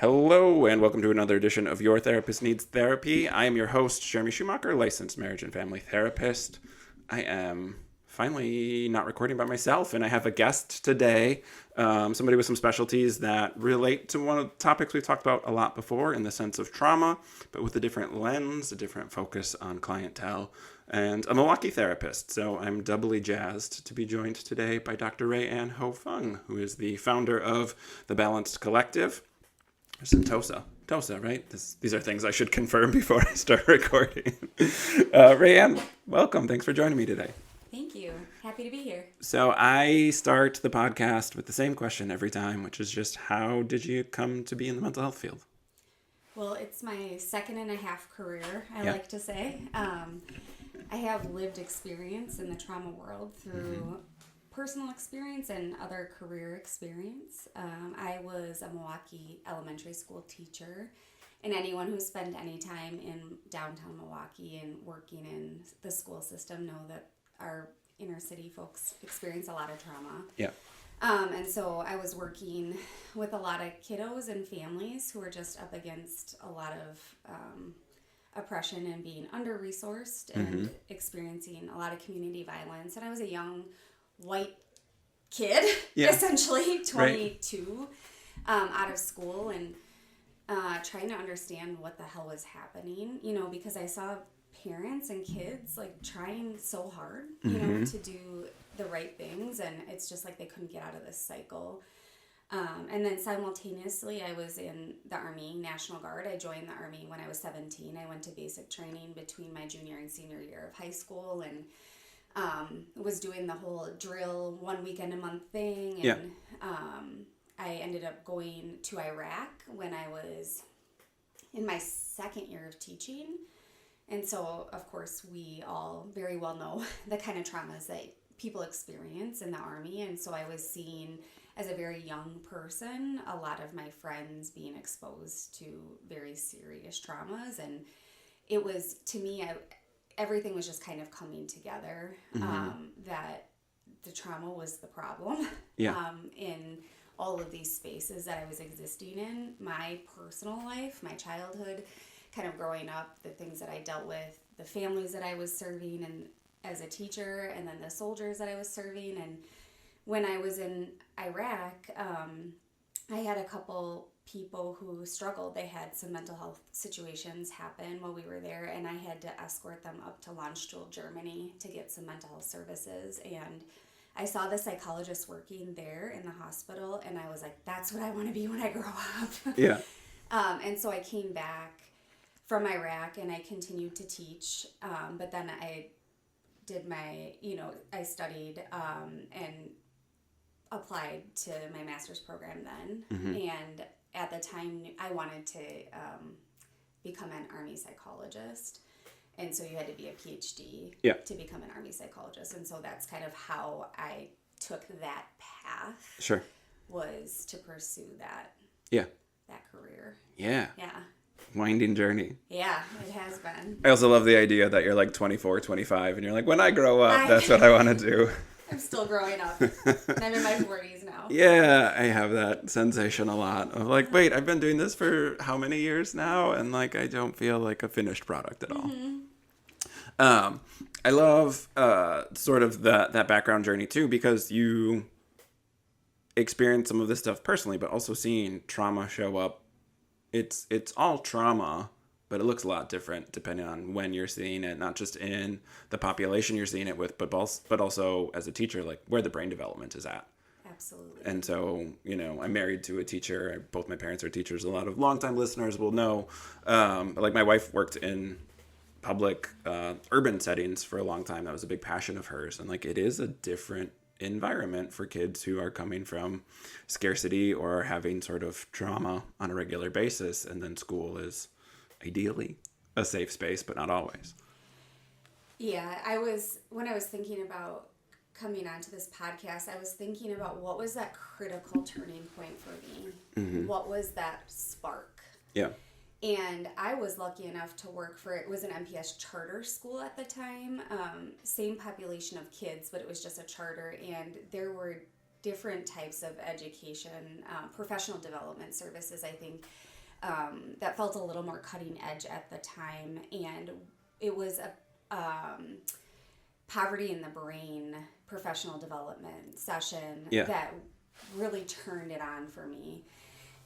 Hello, and welcome to another edition of Your Therapist Needs Therapy. I am your host, Jeremy Schumacher, licensed marriage and family therapist. I am finally not recording by myself, and I have a guest today, somebody with some specialties that relate to one of the topics we've talked about a lot before in the sense of trauma, but with a different lens, a different focus on clientele, and a Milwaukee therapist. So I'm doubly jazzed to be joined today by Dr. Rae Anne Fung, who is the founder of The Balanced Collective. Some TOSA, right? These are things I should confirm before I start recording. Rae Anne, welcome. Thanks for joining me today. Thank you. Happy to be here. So I start the podcast with the same question every time, which is just how did you come to be in the mental health field? Well, it's my second and a half career, I like to say. I have lived experience in the trauma world through personal experience and other career experience. I was a Milwaukee elementary school teacher, and anyone who spent any time in downtown Milwaukee and working in the school system know that our inner city folks experience a lot of trauma. Yeah. And so I was working with a lot of kiddos and families who were just up against a lot of oppression and being under-resourced and experiencing a lot of community violence. And I was a young white kid, essentially, 22, out of school, and trying to understand what the hell was happening, because I saw parents and kids trying so hard, to do the right things, and it's just like they couldn't get out of this cycle. And then simultaneously, I was in the Army, National Guard. I joined the Army when I was 17. I went to basic training between my junior and senior year of high school, and was doing the whole drill 1 weekend a month thing. And I ended up going to Iraq when I was in my second year of teaching. And so, of course, we all very well know the kind of traumas that people experience in the Army. And so I was seeing, as a very young person, a lot of my friends being exposed to very serious traumas. And it was, to me, everything was just kind of coming together, that the trauma was the problem in all of these spaces that I was existing in. My personal life, my childhood, kind of growing up, the things that I dealt with, the families that I was serving and as a teacher, and then the soldiers that I was serving. And when I was in Iraq, I had a couple people who struggled. They had some mental health situations happen while we were there, and I had to escort them up to Landstuhl, Germany to get some mental health services. And I saw the psychologist working there in the hospital, and I was like, that's what I want to be when I grow up. Yeah. And so I came back from Iraq, and I continued to teach, but then I did my, I studied and applied to my master's program then, and at the time, I wanted to become an Army psychologist, and so you had to be a PhD to become an Army psychologist, and so that's kind of how I took that path. Sure. Was to pursue that. Yeah. That career. Yeah. Yeah. Winding journey. Yeah, it has been. I also love the idea that you're like 24, 25, and you're like, when I grow up, that's what I want to do. I'm still growing up. I'm in my 40s now. Yeah, I have that sensation a lot of like, wait, I've been doing this for how many years now? And like, I don't feel like a finished product at all. I love sort of that background journey too, because you experience some of this stuff personally, but also seeing trauma show up. It's all trauma, but it looks a lot different depending on when you're seeing it, not just in the population you're seeing it with, but also as a teacher, like where the brain development is at. Absolutely. And so, I'm married to a teacher. Both my parents are teachers. A lot of longtime listeners will know. Like my wife worked in public urban settings for a long time. That was a big passion of hers. And like it is a different environment for kids who are coming from scarcity or are having sort of trauma on a regular basis. And then school is ideally a safe space, but not always. Yeah, when I was thinking about coming onto this podcast, I was thinking about what was that critical turning point for me? What was that spark? Yeah. And I was lucky enough to work for, it was an MPS charter school at the time, same population of kids, but it was just a charter, and there were different types of education, professional development services, I think, that felt a little more cutting edge at the time, and it was a poverty in the brain professional development session that really turned it on for me.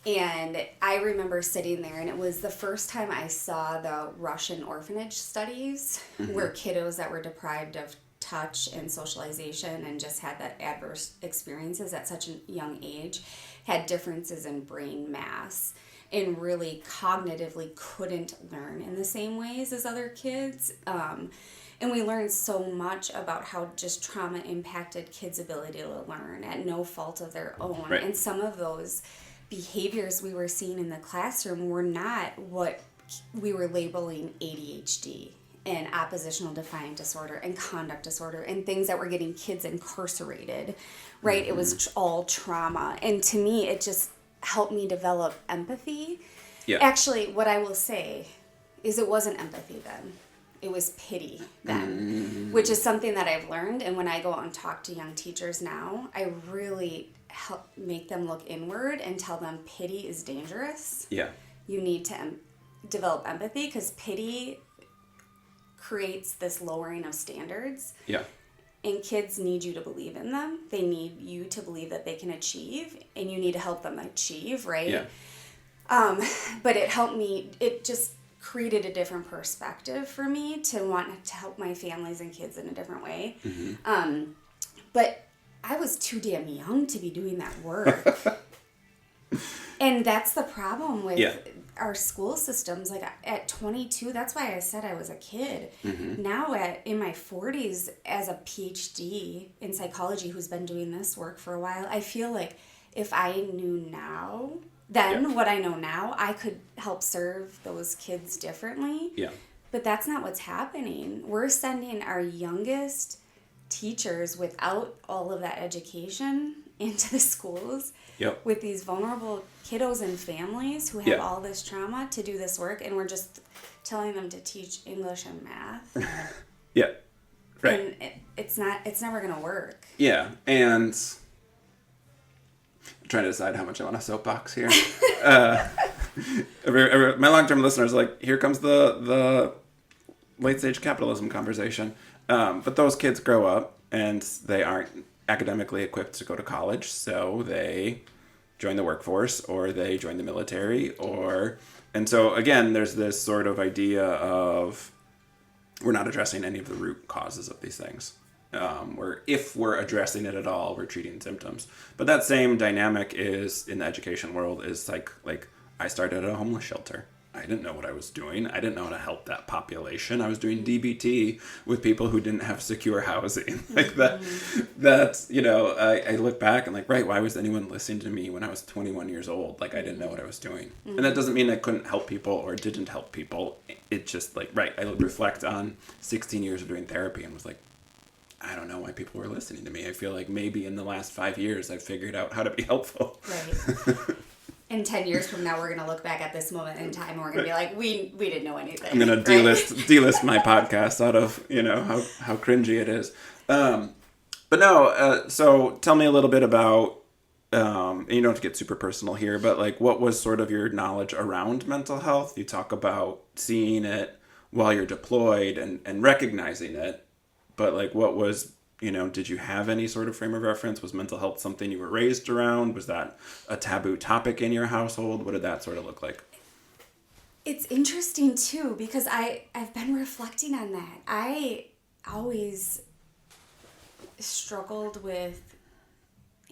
And I remember sitting there, and it was the first time I saw the Russian orphanage studies where kiddos that were deprived of touch and socialization and just had that adverse experiences at such a young age had differences in brain mass and really cognitively couldn't learn in the same ways as other kids. And we learned so much about how just trauma impacted kids' ability to learn at no fault of their own. Right. And some of those behaviors we were seeing in the classroom were not what we were labeling ADHD and oppositional defiant disorder and conduct disorder and things that were getting kids incarcerated, right? It was all trauma. And to me, it just helped me develop empathy. Yeah. Actually, what I will say is it wasn't empathy then. It was pity then, which is something that I've learned. And when I go out and talk to young teachers now, I really help make them look inward and tell them pity is dangerous. Yeah. You need to develop empathy because pity creates this lowering of standards. Yeah. And kids need you to believe in them. They need you to believe that they can achieve, and you need to help them achieve, right? Yeah. But it helped me, it just created a different perspective for me to want to help my families and kids in a different way. But I was too damn young to be doing that work. And that's the problem with our school systems. Like at 22, that's why I said I was a kid. Now in my 40s as a PhD in psychology who's been doing this work for a while, I feel like if I knew now then what I know now, I could help serve those kids differently. Yeah. But that's not what's happening. We're sending our youngest teachers without all of that education into the schools with these vulnerable kiddos and families who have all this trauma to do this work, and we're just telling them to teach English and math. Right. And it's never going to work. Yeah, and I'm trying to decide how much I want to soapbox here. My long-term listeners are like, here comes the late-stage capitalism conversation. But those kids grow up, and they aren't academically equipped to go to college, so they join the workforce, or they join the military, and so, again, there's this sort of idea of we're not addressing any of the root causes of these things. If we're addressing it at all, we're treating symptoms. But that same dynamic is in the education world is like I started at a homeless shelter. I didn't know what I was doing. I didn't know how to help that population. I was doing DBT with people who didn't have secure housing. That's, I look back and right, why was anyone listening to me when I was 21 years old? I didn't know what I was doing. And that doesn't mean I couldn't help people or didn't help people. It's just right, I reflect on 16 years of doing therapy and was like, I don't know why people were listening to me. I feel like maybe in the last 5 years I've figured out how to be helpful. Right. And 10 years from now, we're going to look back at this moment in time and we're going to be like, we didn't know anything. I'm going to delist my podcast out of, how cringy it is. But no, so tell me a little bit about, and you don't have to get super personal here, but what was sort of your knowledge around mental health? You talk about seeing it while you're deployed and recognizing it. But what was, did you have any sort of frame of reference? Was mental health something you were raised around? Was that a taboo topic in your household? What did that sort of look like? It's interesting too, because I've been reflecting on that. I always struggled with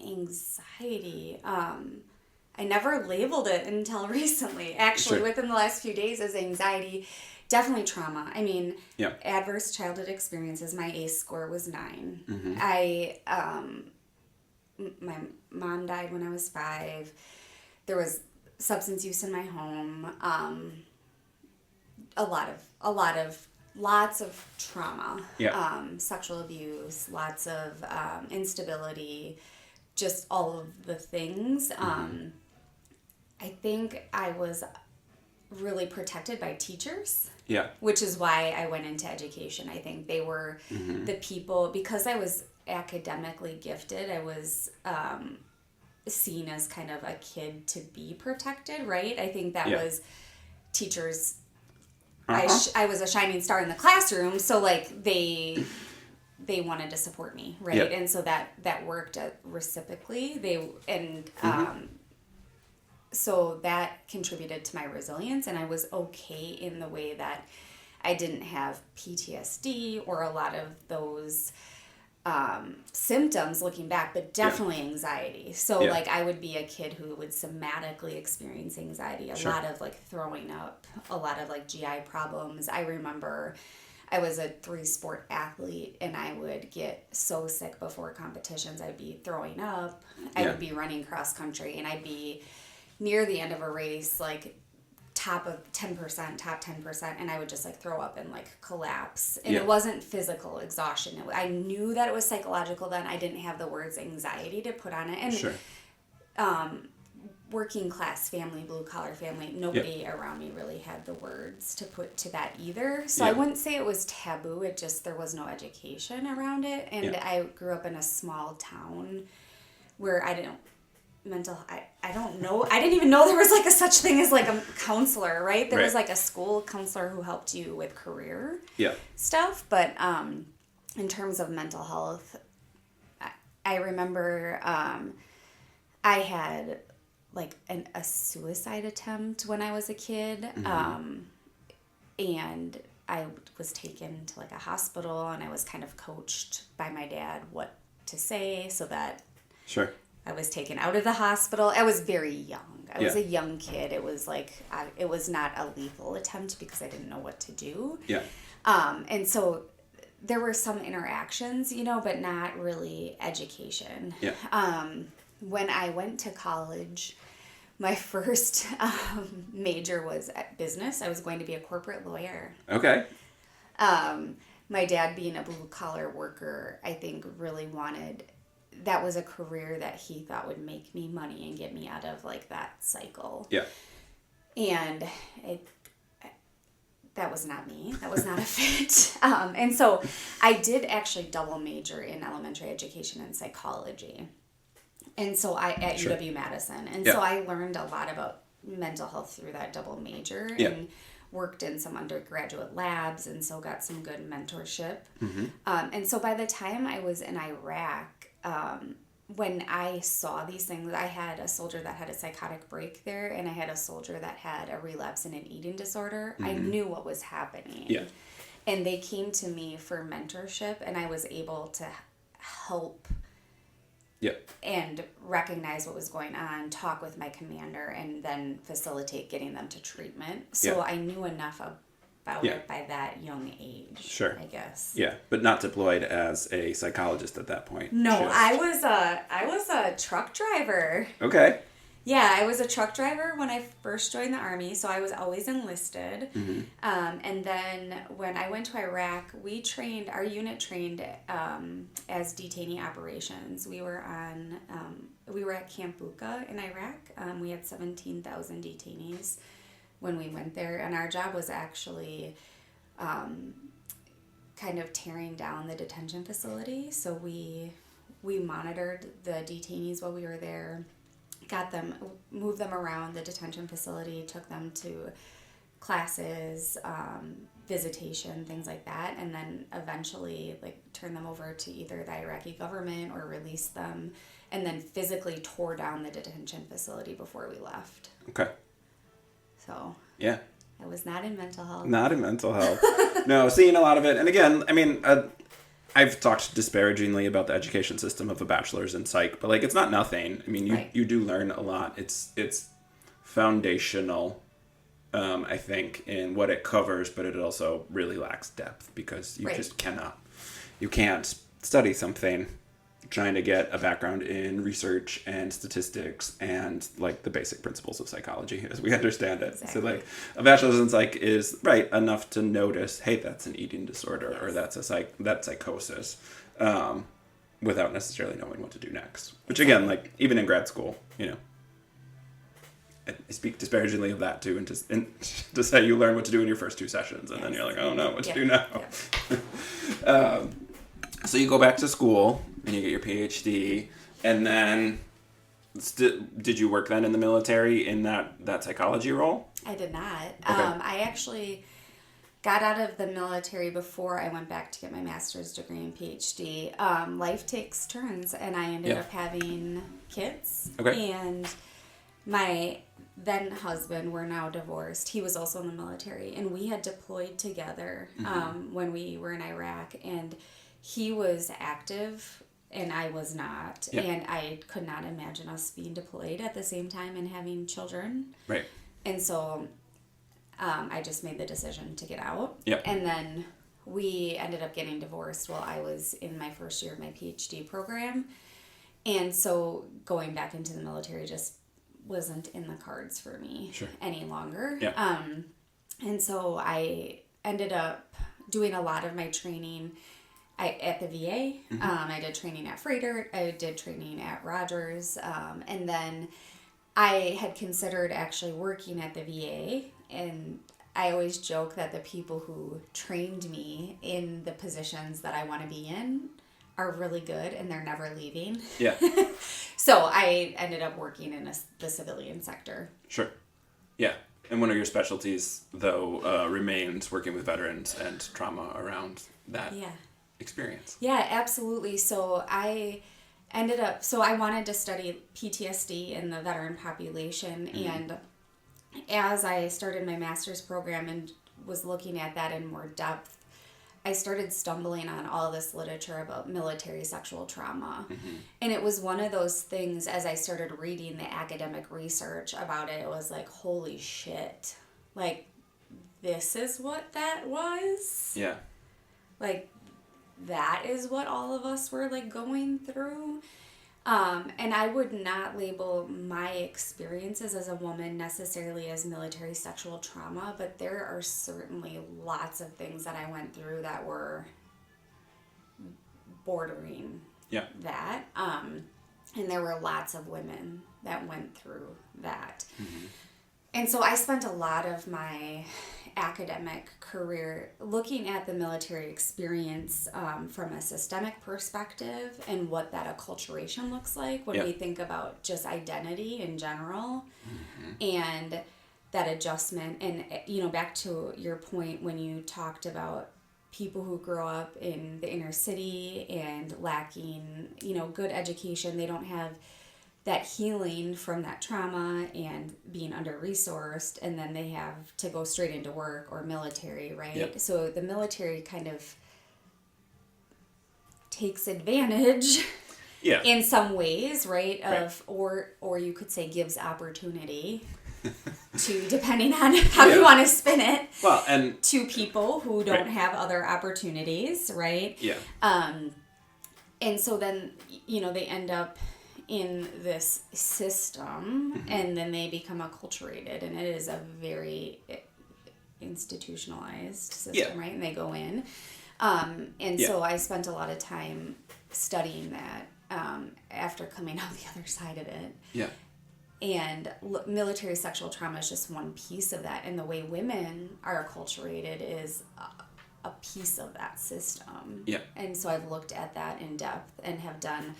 anxiety. I never labeled it until recently, actually, within the last few days as anxiety. Definitely trauma. I mean, adverse childhood experiences. My ACE score was 9. My mom died when I was 5. There was substance use in my home. Lots of trauma. Sexual abuse. Lots of instability. Just all of the things. I think I was really protected by teachers. Which is why I went into education. I think they were the people, because I was academically gifted, I was seen as kind of a kid to be protected, right? I think that was teachers. I was a shining star in the classroom, so like they wanted to support me, right? Yep. And so that worked reciprocally. So that contributed to my resilience, and I was okay in the way that I didn't have PTSD or a lot of those symptoms looking back, but definitely anxiety. So like I would be a kid who would somatically experience anxiety, a lot of like throwing up, a lot of like GI problems. I remember I was a 3-sport athlete, and I would get so sick before competitions. I'd be throwing up. I would be running cross country, and I'd be near the end of a race, like top 10%, and I would just like throw up and like collapse. And it wasn't physical exhaustion. I knew that it was psychological then. I didn't have the words anxiety to put on it. And working class family, blue collar family, nobody around me really had the words to put to that either. So I wouldn't say it was taboo. It just, there was no education around it. And I grew up in a small town where I don't know. I didn't even know there was like a such thing as like a counselor, right? There was like a school counselor who helped you with career stuff. But in terms of mental health, I remember I had like a suicide attempt when I was a kid. And I was taken to like a hospital, and I was kind of coached by my dad what to say so that I was taken out of the hospital. I was very young. I was a young kid. It was like, it was not a lethal attempt because I didn't know what to do. And so there were some interactions, but not really education. When I went to college, my first major was at business. I was going to be a corporate lawyer. Okay. My dad, being a blue collar worker, I think really wanted, that was a career that he thought would make me money and get me out of like that cycle. And that was not me. That was not a fit. And so I did actually double major in elementary education and psychology. And so at UW-Madison. And so I learned a lot about mental health through that double major and worked in some undergraduate labs, and so got some good mentorship. And so by the time I was in Iraq, when I saw these things, I had a soldier that had a psychotic break there, and I had a soldier that had a relapse in an eating disorder. I knew what was happening. And they came to me for mentorship, and I was able to help and recognize what was going on, talk with my commander, and then facilitate getting them to treatment. So I knew enough about it by that young age, I guess. But not deployed as a psychologist at that point. No, I was a truck driver. Okay. Yeah, I was a truck driver when I first joined the Army, so I was always enlisted. And then when I went to Iraq, our unit trained as detainee operations. We were at Camp Bucca in Iraq. We had 17,000 detainees when we went there, and our job was actually kind of tearing down the detention facility. So we monitored the detainees while we were there, moved them around the detention facility, took them to classes, visitation, things like that, and then eventually turned them over to either the Iraqi government or released them, and then physically tore down the detention facility before we left. Okay. So yeah, I was not in mental health. Not in mental health. No, seeing a lot of it, and again, I mean, I've talked disparagingly about the education system of a bachelor's in psych, but it's not nothing. I mean, you do learn a lot. It's foundational, I think, in what it covers, but it also really lacks depth because you just you can't study something trying to get a background in research and statistics and the basic principles of psychology as we understand it. Exactly. So a bachelor's in psych is enough to notice, hey, that's an eating disorder or that's that's psychosis, without necessarily knowing what to do next. Which again, even in grad school, I speak disparagingly of that too, and to say you learn what to do in your first 2 sessions, and then you're like, oh no, what to do now? So you go back to school and you get your PhD, and then Did you work then in the military in that psychology role? I did not. Okay. I actually got out of the military before I went back to get my master's degree and PhD. Life takes turns, and I ended up having kids. Okay. And my then husband, we're now divorced. He was also in the military, and we had deployed together when we were in Iraq. And he was active, and I was not. Yep. And I could not imagine us being deployed at the same time and having children. Right. And so I just made the decision to get out. Yep. And then we ended up getting divorced while I was in my first year of my PhD program. And so going back into the military just wasn't in the cards for me any longer. Yep. And so I ended up doing a lot of my training at the VA. I did training at Freighter. I did training at Rogers. And then I had considered actually working at the VA, and I always joke that the people who trained me in the positions that I want to be in are really good, and they're never leaving. Yeah. So I ended up working in the civilian sector. Sure. Yeah. And one of your specialties, though, remains working with veterans and trauma around that experience. Yeah, absolutely. So I wanted to study PTSD in the veteran population. And as I started my master's program and was looking at that in more depth, I started stumbling on all this literature about military sexual trauma. And it was one of those things, as I started reading the academic research about it, it was like, holy shit. Like, this is what that was? Yeah. Like, that is what all of us were, like, going through. And I would not label my experiences as a woman necessarily as military sexual trauma, but there are certainly lots of things that I went through that were bordering that. And there were lots of women that went through that. And so I spent a lot of my academic career looking at the military experience from a systemic perspective and what that acculturation looks like when we think about just identity in general and that adjustment. And, you know, back to your point when you talked about people who grow up in the inner city and lacking, you know, good education, they don't have that healing from that trauma and being under-resourced, and then they have to go straight into work or military, right? Yep. So the military kind of takes advantage in some ways, right? Or you could say gives opportunity to, depending on how you want to spin it, and to people who don't have other opportunities, right? Yeah. And so then, you know, they end up in this system and then they become acculturated, and it is a very institutionalized system, right? And they go in. So I spent a lot of time studying that after coming out the other side of it. Yeah. And military sexual trauma is just one piece of that. And the way women are acculturated is a piece of that system. Yeah. And so I've looked at that in depth and have done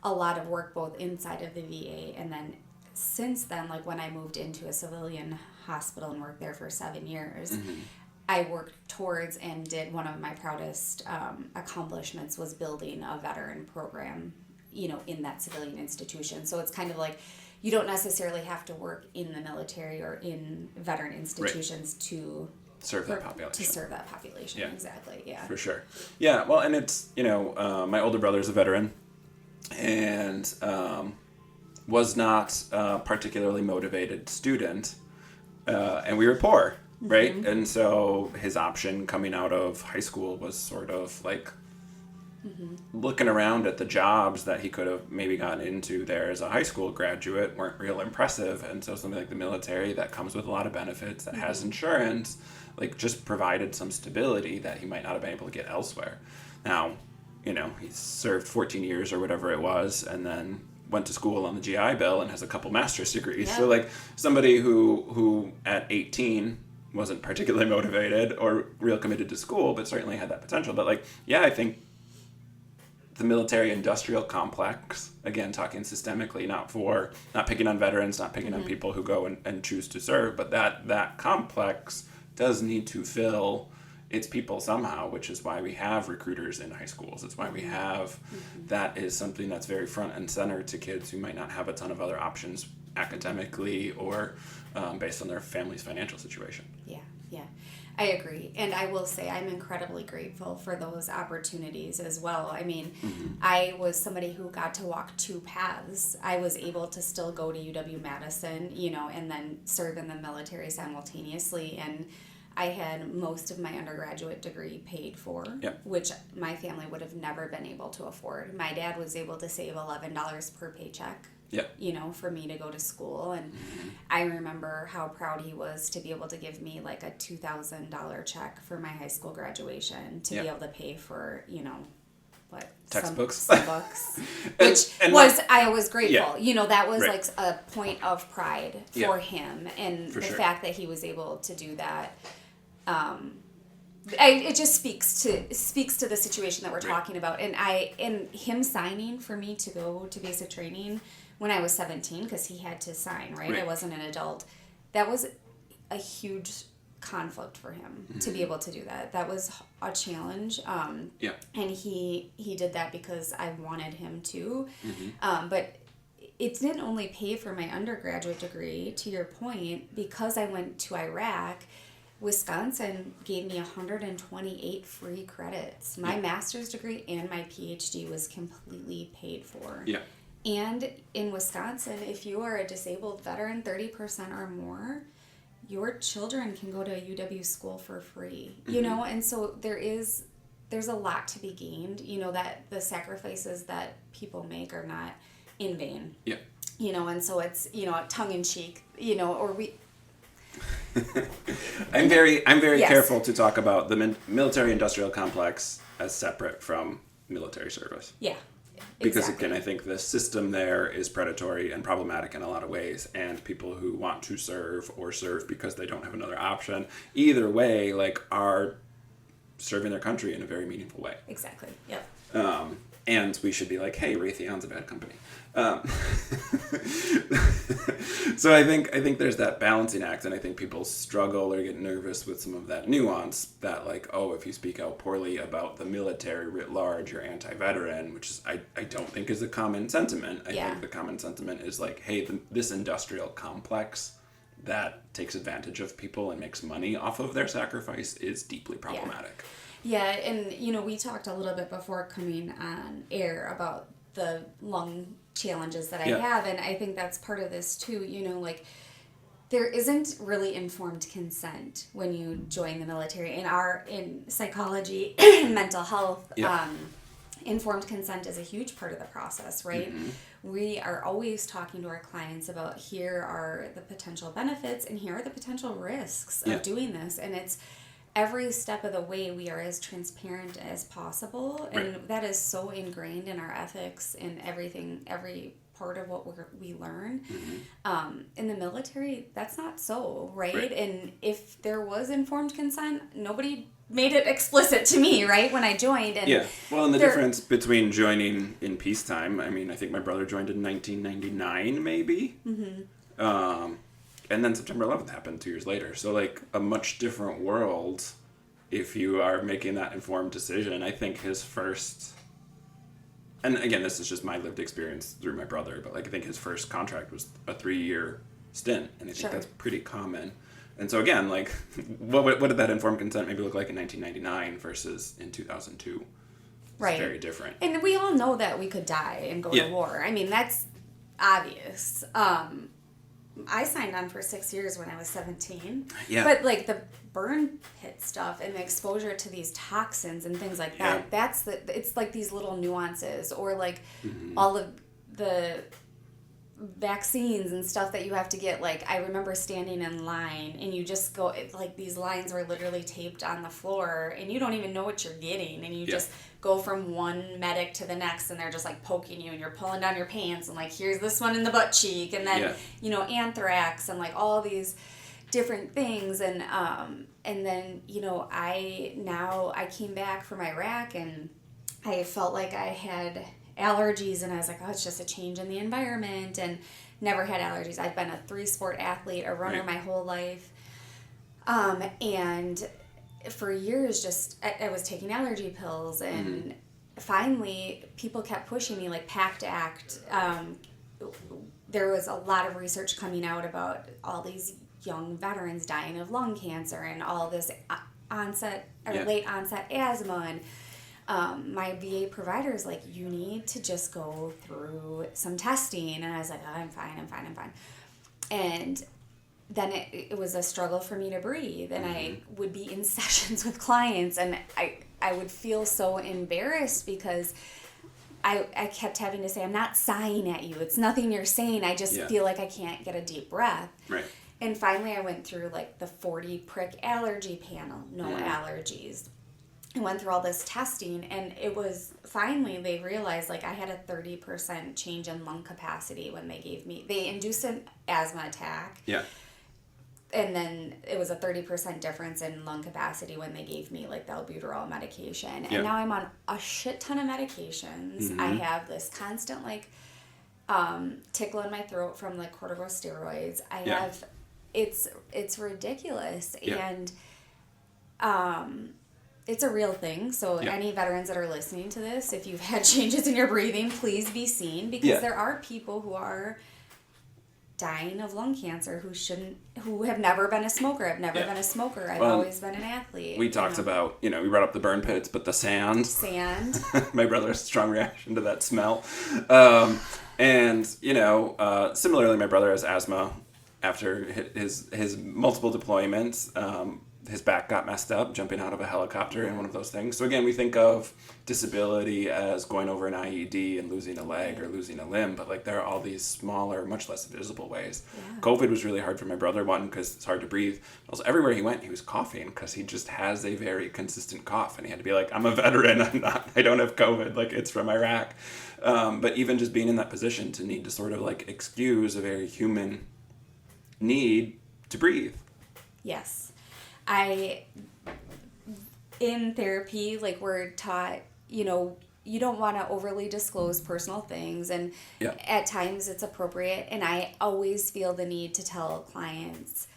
a lot of work both inside of the VA and then since then, like when I moved into a civilian hospital and worked there for 7 years, I worked towards and did one of my proudest accomplishments was building a veteran program, you know, in that civilian institution. So it's kind of like you don't necessarily have to work in the military or in veteran institutions to serve that population. To serve that population, exactly, yeah. For sure. Yeah, well, and it's, you know, my older brother's a veteran and was not a particularly motivated student, and we were poor, right? And so his option coming out of high school was sort of like looking around at the jobs that he could have maybe gotten into there as a high school graduate weren't real impressive, and so something like the military that comes with a lot of benefits, that has insurance, like just provided some stability that he might not have been able to get elsewhere. Now, you know, he served 14 years or whatever it was, and then went to school on the GI Bill and has a couple master's degrees. Yeah. So like somebody who at 18 wasn't particularly motivated or real committed to school, but certainly had that potential. But like, yeah, I think the military-industrial complex, again, talking systemically, not picking on veterans, not picking on people who go and choose to serve, but that complex does need to fill its people somehow, which is why we have recruiters in high schools. It's why we have, that is something that's very front and center to kids who might not have a ton of other options academically or based on their family's financial situation. Yeah. I agree. And I will say I'm incredibly grateful for those opportunities as well. I mean, I was somebody who got to walk two paths. I was able to still go to UW-Madison, and then serve in the military simultaneously. And I had most of my undergraduate degree paid for, which my family would have never been able to afford. My dad was able to save $11 per paycheck. For me to go to school. And I remember how proud he was to be able to give me like a $2,000 check for my high school graduation to be able to pay for, textbooks, some books, I was grateful. That was like a point of pride for him, and the fact that he was able to do that. It just speaks to the situation that we're talking about, and him signing for me to go to basic training when I was 17, because he had to sign, right? I wasn't an adult. That was a huge conflict for him to be able to do that. That was a challenge. And he did that because I wanted him to. But it didn't only pay for my undergraduate degree, to your point, because I went to Iraq. Wisconsin gave me 128 free credits. My master's degree and my PhD was completely paid for. And in Wisconsin, if you are a disabled veteran, 30% or more, your children can go to a UW school for free. And so there's a lot to be gained, that the sacrifices that people make are not in vain. And so it's, tongue in cheek, or we... I'm very careful to talk about the military-industrial complex as separate from military service. Because again, I think the system there is predatory and problematic in a lot of ways, and people who want to serve or serve because they don't have another option, either way, are serving their country in a very meaningful way. Exactly. And we should be like, hey, Rae Anne's a bad company. So I think there's that balancing act, and I think people struggle or get nervous with some of that nuance that if you speak out poorly about the military writ large, you're anti-veteran, which is I don't think is a common sentiment. I think the common sentiment is hey, this industrial complex that takes advantage of people and makes money off of their sacrifice is deeply problematic. And we talked a little bit before coming on air about the lung challenges that I have, and I think that's part of this too. There isn't really informed consent when you join the military. In psychology and mental health, informed consent is a huge part of the process, right? We are always talking to our clients about, here are the potential benefits and here are the potential risks of doing this, and it's every step of the way we are as transparent as possible, and that is so ingrained in our ethics and every part of what we learn. In the military, that's not so, right? And if there was informed consent, nobody made it explicit to me, right, when I joined. And and the difference between joining in peacetime, I mean, I think my brother joined in 1999, maybe. And then September 11th happened 2 years later. So, a much different world if you are making that informed decision. I think his first... And again, this is just my lived experience through my brother, but, I think his first contract was a 3-year stint. And I think that's pretty common. And so, again, what did that informed consent maybe look like in 1999 versus in 2002? It's very different. And we all know that we could die and go to war. I mean, that's obvious. I signed on for 6 years when I was 17. But the burn pit stuff and the exposure to these toxins and things like that, it's these little nuances, or all of the vaccines and stuff that you have to get. I remember standing in line, and you just go, these lines were literally taped on the floor, and you don't even know what you're getting, and you just go from one medic to the next, and they're just poking you, and you're pulling down your pants, and here's this one in the butt cheek, and then anthrax, and all these different things, and then I came back from Iraq, and I felt like I had allergies, and I was like, oh, it's just a change in the environment, and never had allergies. I've been a 3-sport athlete, a runner my whole life. And for years, I was taking allergy pills, and finally people kept pushing me, like PACT Act. There was a lot of research coming out about all these young veterans dying of lung cancer and all this late onset asthma. And my VA provider is like, you need to just go through some testing. And I was like, oh, I'm fine. And then it was a struggle for me to breathe. And I would be in sessions with clients, and I would feel so embarrassed because I kept having to say, I'm not sighing at you. It's nothing you're saying. I just feel like I can't get a deep breath. Right. And finally I went through like the 40 prick allergy panel, no allergies. I went through all this testing, and it was finally they realized like I had a 30% change in lung capacity when they induced an asthma attack. Yeah. And then it was a 30% difference in lung capacity when they gave me like the albuterol medication. And now I'm on a shit ton of medications. I have this constant like tickle in my throat from like corticosteroids. I have it's ridiculous. And it's a real thing. So any veterans that are listening to this, if you've had changes in your breathing, please be seen, because there are people who are dying of lung cancer who have never been a smoker. I've never been a smoker. I've always been an athlete. We talked about, we brought up the burn pits, but the sand. My brother has a strong reaction to that smell. And, similarly, my brother has asthma. After his multiple deployments, his back got messed up jumping out of a helicopter and one of those things. So again, we think of disability as going over an IED and losing a leg or losing a limb, but like there are all these smaller, much less visible ways. Yeah. COVID was really hard for my brother, one, because it's hard to breathe. Also, everywhere he went, he was coughing because he just has a very consistent cough, and he had to be like, I'm a veteran, I don't have COVID, like it's from Iraq. But even just being in that position to need to sort of like excuse a very human need to breathe. Yes. In therapy, like we're taught, you don't want to overly disclose personal things, and at times it's appropriate, and I always feel the need to tell clients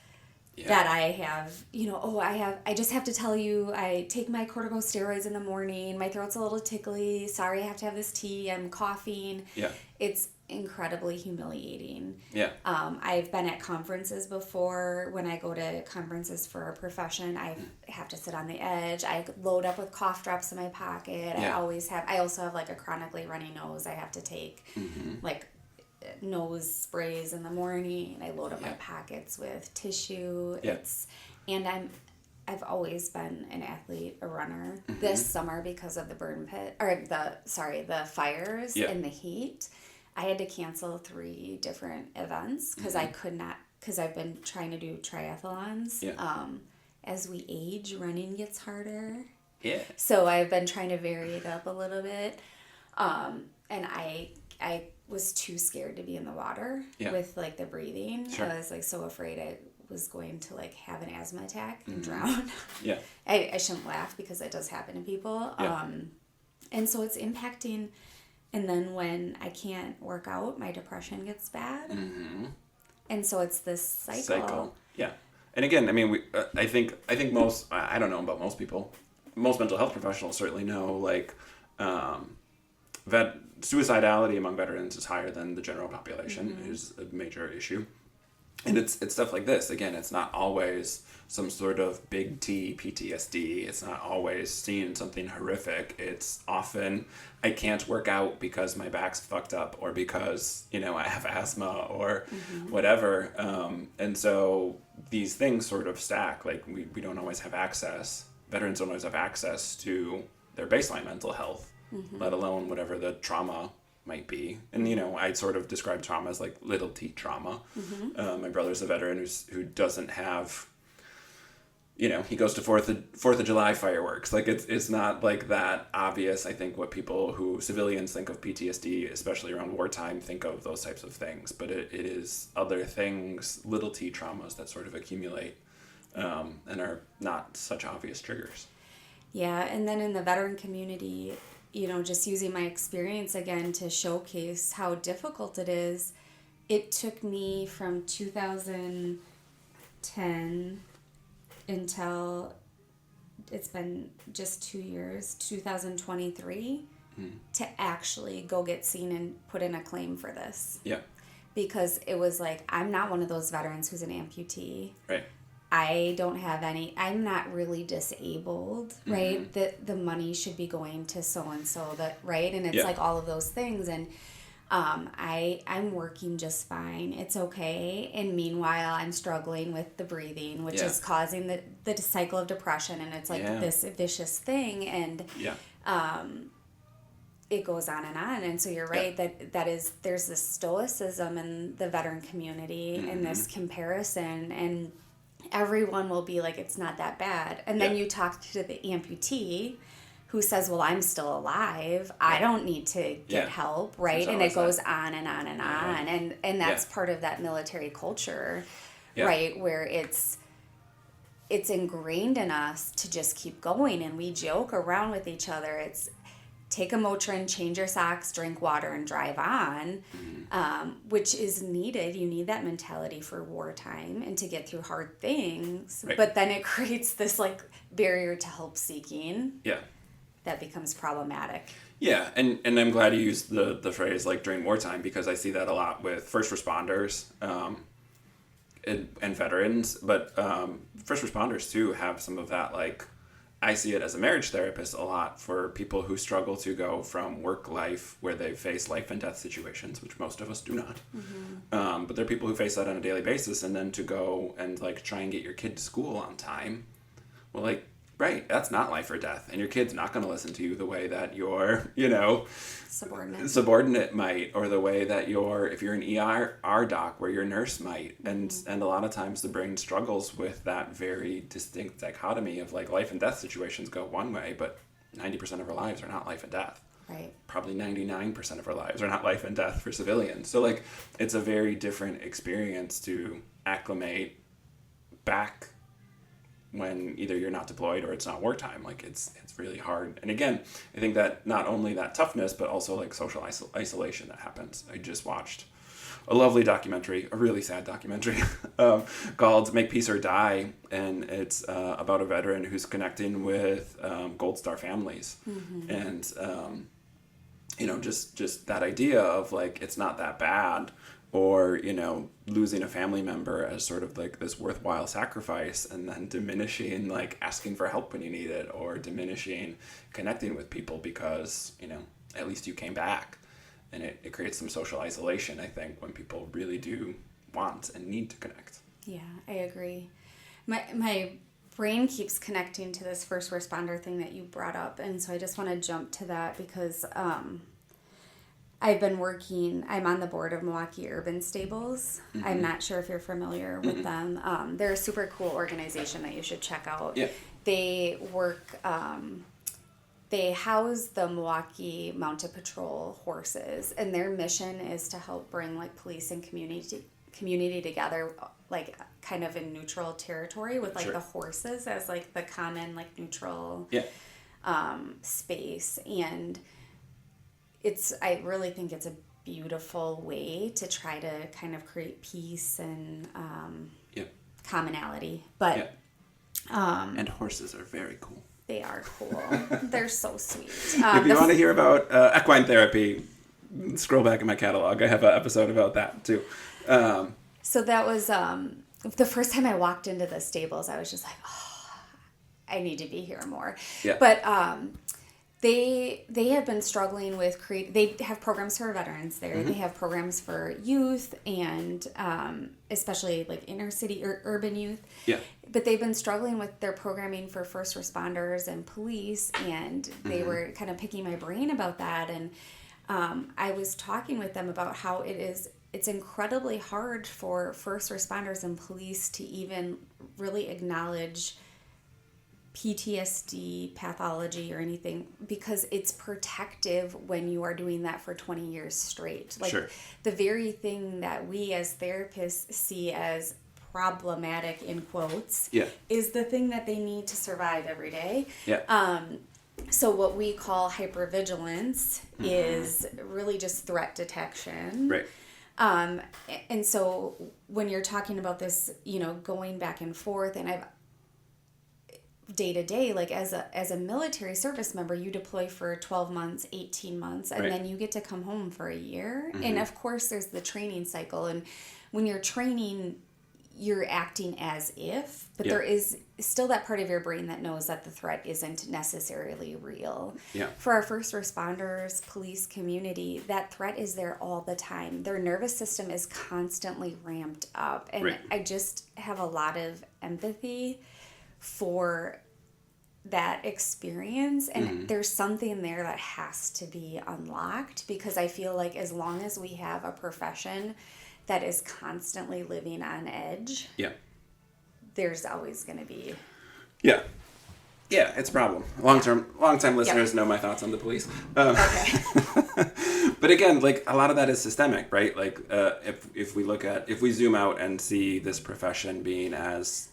that I have, I just have to tell you, I take my corticosteroids in the morning, my throat's a little tickly, sorry I have to have this tea, I'm coughing. It's incredibly humiliating. I've been at conferences before. When I go to conferences for a profession, I have to sit on the edge. I load up with cough drops in my pocket. I also have like a chronically runny nose. I have to take like nose sprays in the morning. I load up my pockets with tissue. I've always been an athlete, a runner. This summer, because of the the fires and the heat, I had to cancel 3 different events because I could not, because I've been trying to do triathlons. As we age, running gets harder. So I've been trying to vary it up a little bit. And I was too scared to be in the water with like the breathing. I was like so afraid I was going to like have an asthma attack and drown. I shouldn't laugh because it does happen to people. And so it's impacting. And then when I can't work out, my depression gets bad. And so it's this cycle. And again, I mean, I think most, I don't know about most people, most mental health professionals certainly know, like, suicidality among veterans is higher than the general population, is a major issue. And it's stuff like this. Again, it's not always some sort of big T PTSD. It's not always seeing something horrific. It's often, I can't work out because my back's fucked up, or because, I have asthma, or whatever. And so these things sort of stack. Like we don't always have access. Veterans don't always have access to their baseline mental health, let alone whatever the trauma might be. And I sort of describe trauma as like little T trauma. My brother's a veteran who doesn't have, he goes to Fourth of July fireworks. Like it's not like that obvious. I think what civilians think of PTSD, especially around wartime, think of those types of things, but it is other things, little T traumas that sort of accumulate and are not such obvious triggers. And then in the veteran community, just using my experience again to showcase how difficult it is, it took me from 2010 until it's been just 2 years, 2023, to actually go get seen and put in a claim for this. Yeah. Because it was like, I'm not one of those veterans who's an amputee. Right. I don't have I'm not really disabled, right? The money should be going to so-and-so, right? And it's like all of those things. And I'm working just fine. It's okay. And meanwhile, I'm struggling with the breathing, which is causing the cycle of depression. And it's like this vicious thing. And it goes on. And so you're right there's this stoicism in the veteran community and this comparison, and everyone will be like, it's not that bad. And then you talk to the amputee who says, well, I'm still alive. I don't need to get help, right? And it goes on and on and on. And that's part of that military culture, right? Where it's ingrained in us to just keep going. And we joke around with each other. It's take a Motrin, change your socks, drink water, and drive on, which is needed. You need that mentality for wartime and to get through hard things. Right. But then it creates this like barrier to help seeking. Yeah. That becomes problematic. Yeah, and I'm glad you used the phrase like during wartime, because I see that a lot with first responders and veterans, but first responders too have some of that. Like, I see it as a marriage therapist a lot for people who struggle to go from work life where they face life and death situations, which most of us do not. But there are people who face that on a daily basis, and then to go and like try and get your kid to school on time. Well, like, right, that's not life or death, and your kid's not going to listen to you the way that your, subordinate might, or the way that if you're an ER doc, where your nurse might, and a lot of times the brain struggles with that very distinct dichotomy of like life and death situations go one way, but 90% of our lives are not life and death. Right. Probably 99% of our lives are not life and death for civilians. So like, it's a very different experience to acclimate back when either you're not deployed or it's not wartime. Like, it's really hard. And again, I think that not only that toughness, but also like social isolation that happens. I just watched a lovely documentary, a really sad documentary, called Make Peace or Die. And it's about a veteran who's connecting with Gold Star families. And, just that idea of like, it's not that bad. Or, losing a family member as sort of like this worthwhile sacrifice, and then diminishing like asking for help when you need it, or diminishing connecting with people because, at least you came back. And it creates some social isolation, I think, when people really do want and need to connect. Yeah, I agree. My brain keeps connecting to this first responder thing that you brought up. And so I just want to jump to that because I'm on the board of Milwaukee Urban Stables. I'm not sure if you're familiar with them. They're a super cool organization that you should check out. Yeah. They work, they house the Milwaukee Mounted Patrol horses, and their mission is to help bring like police and community together, like kind of in neutral territory with like the horses as like the common like neutral space. And I really think it's a beautiful way to try to kind of create peace and commonality. But and horses are very cool. They are cool. They're so sweet. If you want to hear about equine therapy, scroll back in my catalog. I have an episode about that too. So that was the first time I walked into the stables. I was just like, oh, I need to be here more. Yeah. But They have been struggling with they have programs for veterans there. They have programs for youth and especially like inner city or urban youth. Yeah. But they've been struggling with their programming for first responders and police, and they were kind of picking my brain about that. And I was talking with them about how it's incredibly hard for first responders and police to even really acknowledge PTSD pathology or anything, because it's protective when you are doing that for 20 years straight. Like the very thing that we as therapists see as problematic in quotes is the thing that they need to survive every day. Yeah. So what we call hypervigilance is really just threat detection. Right. And so when you're talking about this, going back and forth, and I've day to day, like as a military service member, you deploy for 12 months, 18 months, and then you get to come home for a year. And of course there's the training cycle. And when you're training, you're acting as if, but there is still that part of your brain that knows that the threat isn't necessarily real. Yeah. For our first responders, police community, that threat is there all the time. Their nervous system is constantly ramped up. And I just have a lot of empathy for that experience. And there's something there that has to be unlocked, because I feel like as long as we have a profession that is constantly living on edge, there's always going to be. Yeah, it's a problem. Long-time listeners know my thoughts on the police. But again, like a lot of that is systemic, right? Like if we zoom out and see this profession being as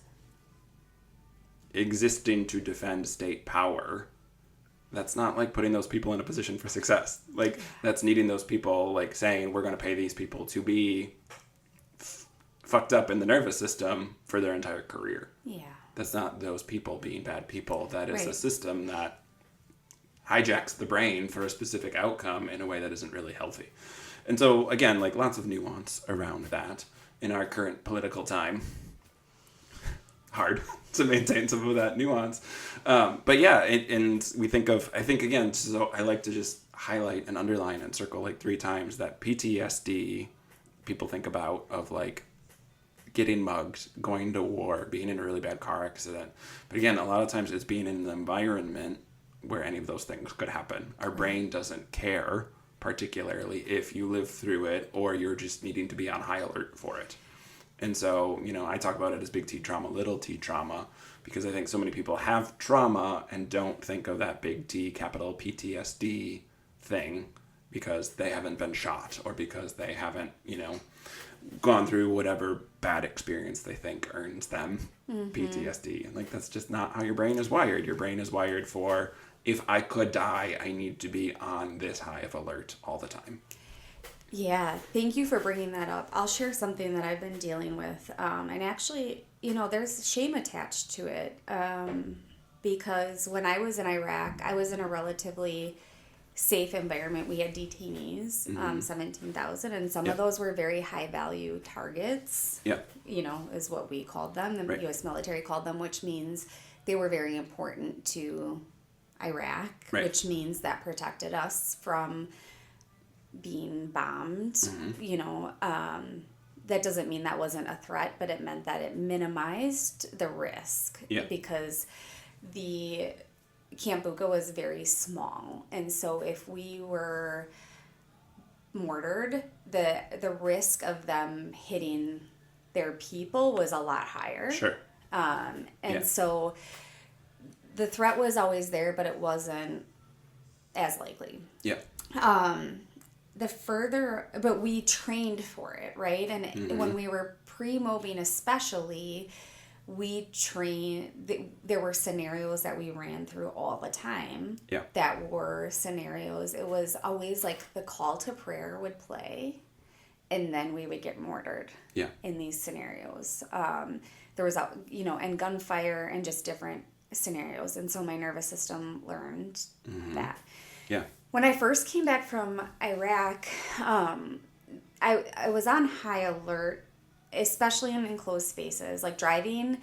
existing to defend state power, that's not like putting those people in a position for success. Like that's needing those people, like saying we're going to pay these people to be fucked up in the nervous system for their entire career. Yeah. That's not those people being bad people. That is a system that hijacks the brain for a specific outcome in a way that isn't really healthy. And so again, like lots of nuance around that in our current political time. Hard to maintain some of that nuance. But yeah, and we think of, I think again, so I like to just highlight and underline and circle like 3 times that PTSD people think about of like getting mugged, going to war, being in a really bad car accident. But again, a lot of times it's being in an environment where any of those things could happen. Our brain doesn't care particularly if you live through it or you're just needing to be on high alert for it. And so, I talk about it as big T trauma, little t trauma, because I think so many people have trauma and don't think of that big T, capital PTSD thing because they haven't been shot or because they haven't, gone through whatever bad experience they think earns them PTSD. And like, that's just not how your brain is wired. Your brain is wired for, if I could die, I need to be on this high of alert all the time. Yeah, thank you for bringing that up. I'll share something that I've been dealing with. And actually, there's shame attached to it. Because when I was in Iraq, I was in a relatively safe environment. We had detainees, 17,000, and some of those were very high value targets, is what we called them. The U.S. military called them, which means they were very important to Iraq, which means that protected us from being bombed. That doesn't mean that wasn't a threat, but it meant that it minimized the risk because the Camp Bucca was very small, and so if we were mortared, the risk of them hitting their people was a lot higher. Sure. So the threat was always there, but it wasn't as likely. Yeah. But we trained for it, right? And when we were pre-mobbing especially, there were scenarios that we ran through all the time. Yeah. That were scenarios. It was always like the call to prayer would play, and then we would get mortared. Yeah. In these scenarios. There was, and gunfire and just different scenarios. And so my nervous system learned that. Yeah. When I first came back from Iraq, I was on high alert, especially in enclosed spaces. Like driving,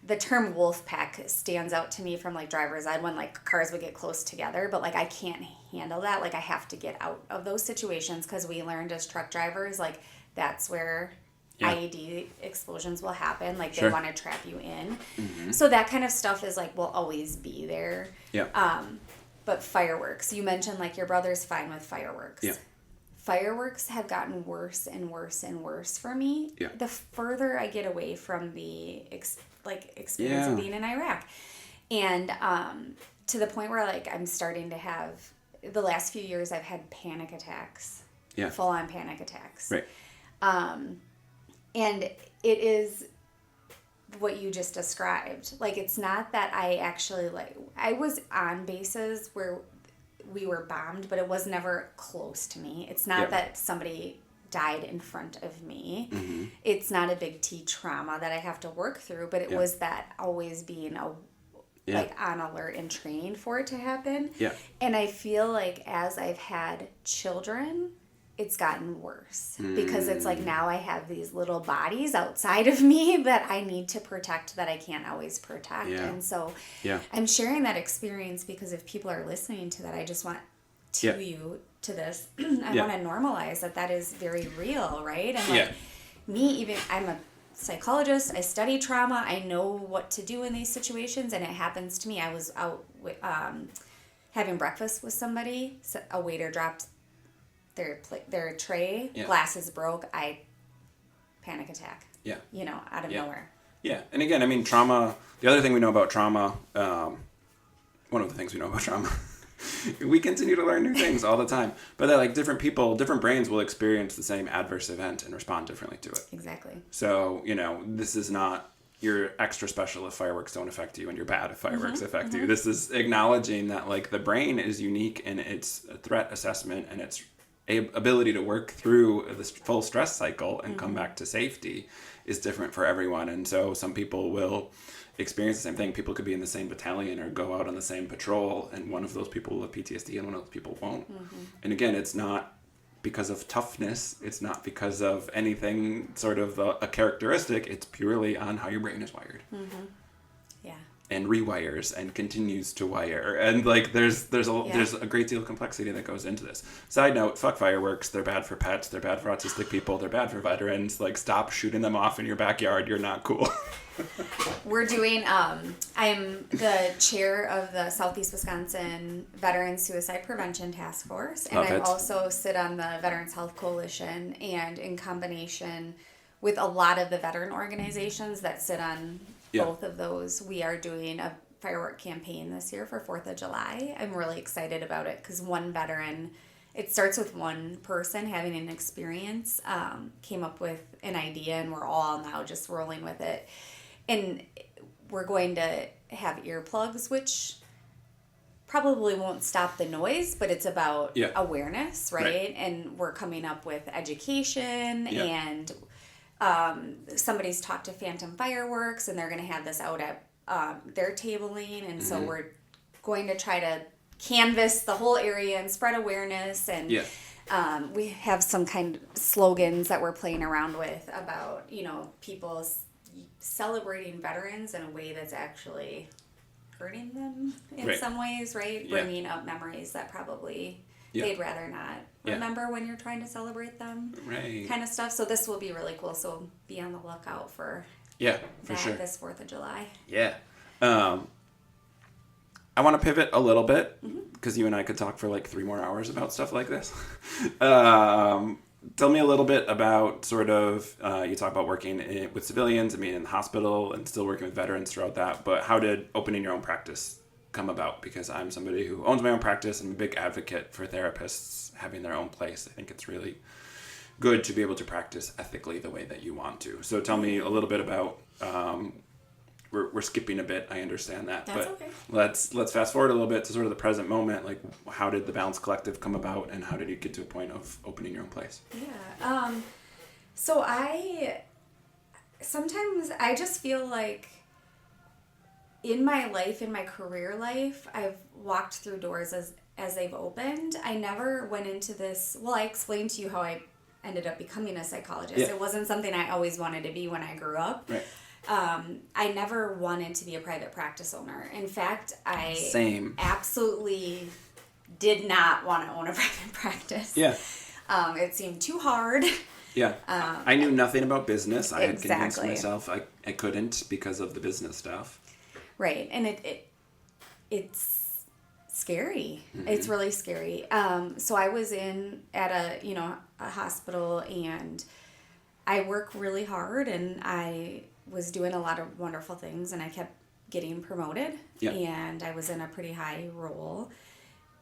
the term wolf pack stands out to me from like driver's ed when like cars would get close together, but like I can't handle that. Like I have to get out of those situations because we learned as truck drivers, like that's where IED explosions will happen. Like they want to trap you in. So that kind of stuff is like, will always be there. Yeah. But fireworks, you mentioned like your brother's fine with fireworks. Yeah. Fireworks have gotten worse and worse and worse for me. Yeah. The further I get away from the experience of being in Iraq. And to the point where like I'm starting to have, the last few years I've had panic attacks. Yeah. Full on panic attacks. Right. And it is what you just described. Like, it's not that I actually, like, I was on bases where we were bombed, but it was never close to me. It's not that somebody died in front of me. Mm-hmm. It's not a big T trauma that I have to work through, but it was that always being like on alert and trained for it to happen. Yeah. And I feel like as I've had children, it's gotten worse because it's like now I have these little bodies outside of me that I need to protect that I can't always protect. Yeah. And so I'm sharing that experience because if people are listening to that, I just want you to this. I want to normalize that is very real, right? And like me, even I'm a psychologist. I study trauma. I know what to do in these situations, and it happens to me. I was out having breakfast with somebody. So a waiter dropped their tray, glasses broke. I panic attack. Yeah. You know, out of nowhere. Yeah, and again, I mean, trauma. The other thing we know about trauma, one of the things we know about trauma. We continue to learn new things all the time. But that, like, different people, different brains will experience the same adverse event and respond differently to it. Exactly. So, you know, this is not you're extra special if fireworks don't affect you and you're bad if fireworks affect you. This is acknowledging that, like, the brain is unique in its threat assessment and its ability to work through this full stress cycle and come back to safety is different for everyone. And so some people will experience the same thing. People could be in the same battalion or go out on the same patrol, and one of those people will have PTSD and one of those people won't. And again, it's not because of toughness. It's not because of anything sort of a characteristic. It's purely on how your brain is wired. Yeah. And rewires and continues to wire. And like there's a great deal of complexity that goes into this. Side note, fuck fireworks. They're bad for pets. They're bad for autistic people. They're bad for veterans. Like, stop shooting them off in your backyard. You're not cool. We're doing, I'm the chair of the Southeast Wisconsin Veterans Suicide Prevention Task Force. And I also sit on the Veterans Health Coalition, and in combination with a lot of the veteran organizations that sit on both of those, we are doing a firework campaign this year for 4th of July. I'm really excited about it because one veteran, it starts with one person having an experience, came up with an idea, and we're all now just rolling with it. And we're going to have earplugs, which probably won't stop the noise, but it's about awareness, right? And we're coming up with education, and somebody's talked to Phantom Fireworks, and they're going to have this out at their tabling. And so we're going to try to canvass the whole area and spread awareness. And we have some kind of slogans that we're playing around with about, you know, people celebrating veterans in a way that's actually hurting them in some ways, right? Bringing up memories that probably they'd rather not remember when you're trying to celebrate them, kind of stuff. So this will be really cool. So be on the lookout for sure. This 4th of July. Yeah. I want to pivot a little bit because you and I could talk for like 3 more hours about stuff like this. Tell me a little bit about sort of, you talk about working with civilians, I mean, in the hospital and still working with veterans throughout that, but how did opening your own practice come about? Because I'm somebody who owns my own practice. I'm a big advocate for therapists having their own place. I think it's really good to be able to practice ethically the way that you want to. So tell me a little bit about, we're skipping a bit, I understand that. That's but okay. Let's fast forward a little bit to sort of the present moment. Like, how did the Balance Collective come about, and how did you get to a point of opening your own place? Yeah. So sometimes I just feel like in my life, in my career life, I've walked through doors as they've opened. I never went into this, I explained to you how I ended up becoming a psychologist. It wasn't something I always wanted to be when I grew up. Right. I never wanted to be a private practice owner. In fact, I absolutely did not want to own a private practice. Yeah. It seemed too hard. Yeah. I knew nothing about business. I had convinced myself I couldn't because of the business stuff. Right. And it's scary. It's really scary. So I was at a hospital, and I work really hard, and I was doing a lot of wonderful things, and I kept getting promoted, and I was in a pretty high role,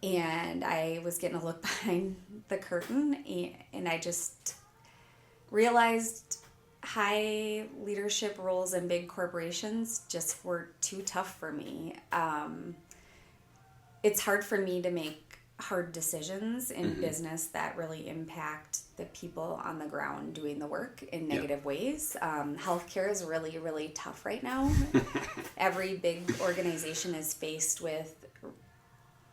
and I was getting a look behind the curtain, and I just realized high leadership roles in big corporations just were too tough for me. It's hard for me to make hard decisions in business that really impact the people on the ground doing the work in negative ways. Healthcare is really, really tough right now. Every big organization is faced with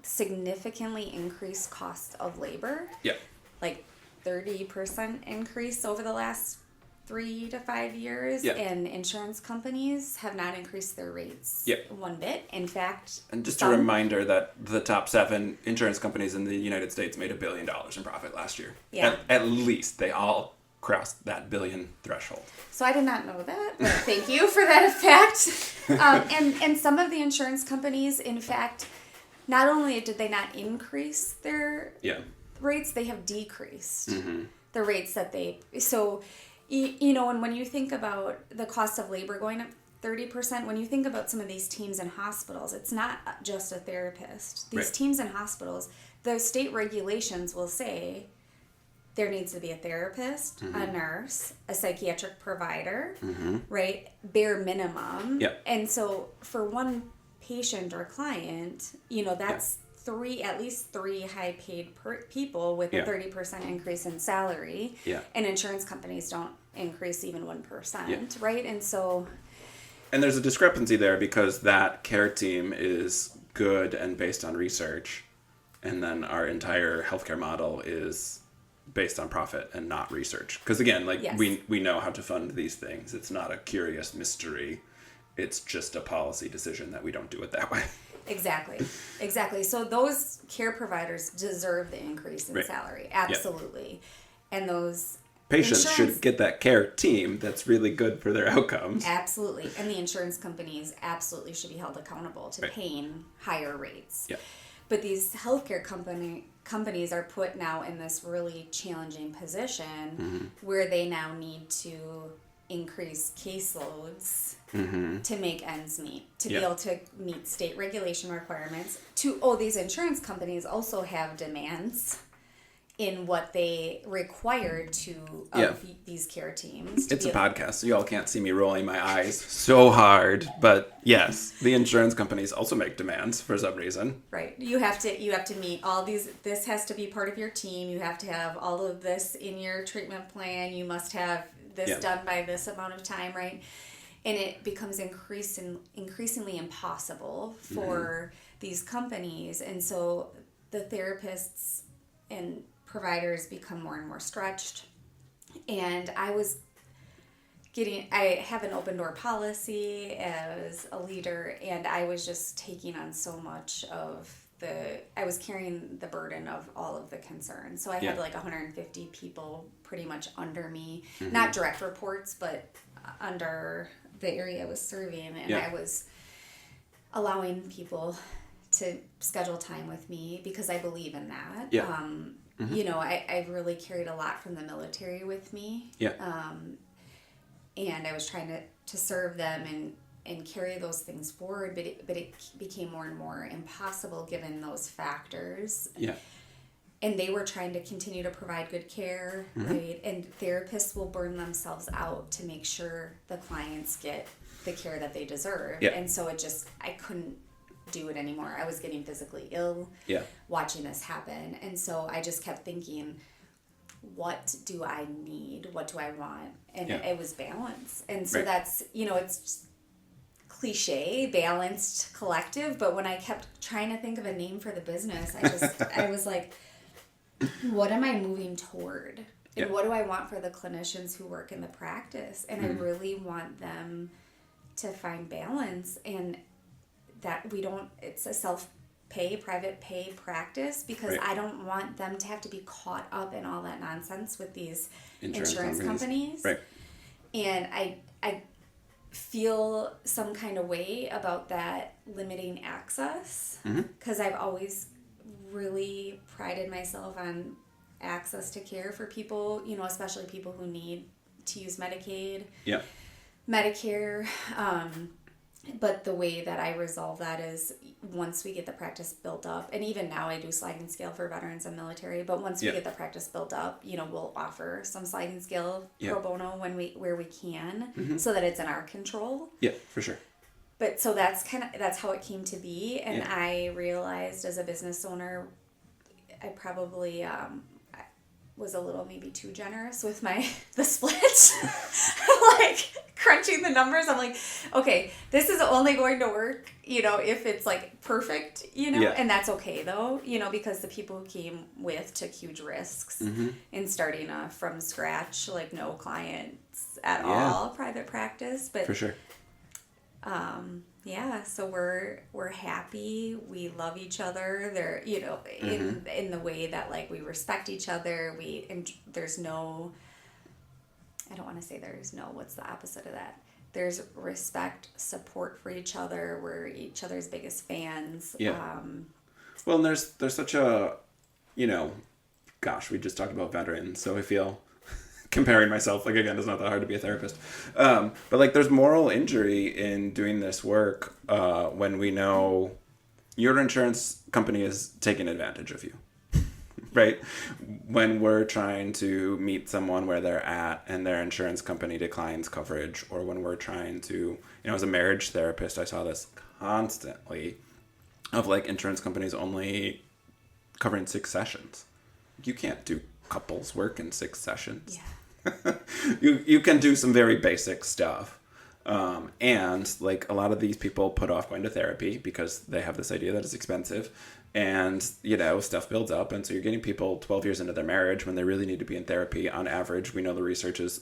significantly increased cost of labor. Yeah. Like 30% increase over the last 3 to 5 years, and insurance companies have not increased their rates one bit. In fact, and just a reminder that the top 7 insurance companies in the United States made $1 billion in profit last year. Yeah. At least they all crossed that billion threshold. So I did not know that, but thank you for that fact. And some of the insurance companies, in fact, not only did they not increase their rates, they have decreased the rates that they... So... You know, and when you think about the cost of labor going up 30%, when you think about some of these teams in hospitals, it's not just a therapist. These teams in hospitals, the state regulations will say there needs to be a therapist, a nurse, a psychiatric provider, right? Bare minimum. Yep. And so for one patient or client, you know, that's at least three high-paid people with a 30% increase in salary, and insurance companies don't increase even 1%, right? And so... And there's a discrepancy there because that care team is good and based on research, and then our entire healthcare model is based on profit and not research. Because again, like we know how to fund these things. It's not a curious mystery. It's just a policy decision that we don't do it that way. Exactly. So those care providers deserve the increase in salary. Absolutely. And those patients should get that care team that's really good for their outcomes. Absolutely. And the insurance companies absolutely should be held accountable to paying higher rates. Yeah. But these healthcare companies are put now in this really challenging position where they now need to increase caseloads to make ends meet, to be able to meet state regulation requirements. These insurance companies also have demands in what they require of these care teams. It's a podcast, so y'all can't see me rolling my eyes so hard, but yes, the insurance companies also make demands for some reason. Right. You have to meet all these. This has to be part of your team. You have to have all of this in your treatment plan. You must have this done by this amount of time, right? And it becomes increasingly impossible for these companies. And so the therapists and providers become more and more stretched. And I have an open door policy as a leader, and I was just taking on so much of I was carrying the burden of all of the concerns. So I had like 150 people pretty much under me, not direct reports, but under the area I was serving. And I was allowing people to schedule time with me because I believe in that. Yeah. You know, I really carried a lot from the military with me. Yeah. And I was trying to serve them and carry those things forward, but it became more and more impossible given those factors. Yeah. And they were trying to continue to provide good care, right? And therapists will burn themselves out to make sure the clients get the care that they deserve. Yeah. And so I couldn't do it anymore. I was getting physically ill watching this happen. And so I just kept thinking, what do I need? What do I want? And it was balance. And so that's, you know, it's just cliche, balanced collective. But when I kept trying to think of a name for the business, I was like, what am I moving toward? And what do I want for the clinicians who work in the practice? And I really want them to find balance, and that it's a self-pay, private pay practice, because I don't want them to have to be caught up in all that nonsense with these insurance companies. Right. And I feel some kind of way about that limiting access, because I've always really prided myself on access to care for people, you know, especially people who need to use Medicaid, Medicare, But the way that I resolve that is once we get the practice built up, and even now I do sliding scale for veterans and military, but once we get the practice built up, we'll offer some sliding scale pro bono where we can, so that it's in our control. Yeah, for sure. But so that's how it came to be. And I realized as a business owner, I probably was a little maybe too generous with the split. Like crunching the numbers, I'm like, okay, this is only going to work, if it's like perfect, and that's okay though, because the people who came with took huge risks in starting from scratch, like no clients at all, private practice, but for sure. So we're happy. We love each other. They're, in the way that like we respect each other. There's no, I don't want to say there's no, what's the opposite of that? There's respect, support for each other. We're each other's biggest fans. Yeah. Well, and there's such a, gosh, we just talked about veterans. So I feel comparing myself, like, again, it's not that hard to be a therapist. But like there's moral injury in doing this work when we know your insurance company is taking advantage of you, right? When we're trying to meet someone where they're at and their insurance company declines coverage, or when we're trying to, as a marriage therapist, I saw this constantly of like insurance companies only covering 6 sessions. You can't do couples work in 6 sessions. Yeah. You can do some very basic stuff. And like a lot of these people put off going to therapy because they have this idea that it's expensive, and stuff builds up, and so you're getting people 12 years into their marriage when they really need to be in therapy. On average, we know the research is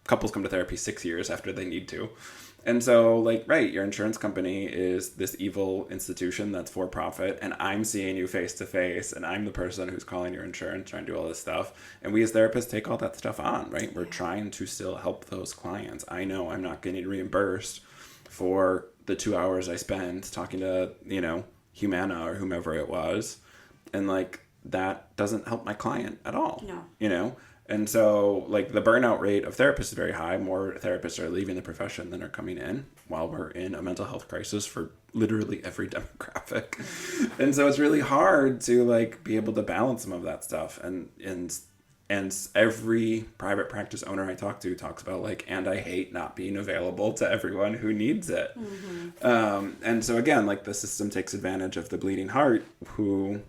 couples come to therapy 6 years after they need to. And so, like, right, your insurance company is this evil institution that's for profit, and I'm seeing you face to face, and I'm the person who's calling your insurance, trying to do all this stuff. And we as therapists take all that stuff on, right? We're trying to still help those clients. I know I'm not getting reimbursed for the 2 hours I spend talking to, Humana or whomever it was. And, like, that doesn't help my client at all. No. And so, like, the burnout rate of therapists is very high. More therapists are leaving the profession than are coming in, while we're in a mental health crisis for literally every demographic. And so it's really hard to, like, be able to balance some of that stuff. And every private practice owner I talk to talks about, like, and I hate not being available to everyone who needs it. And so, again, like, the system takes advantage of the bleeding heart who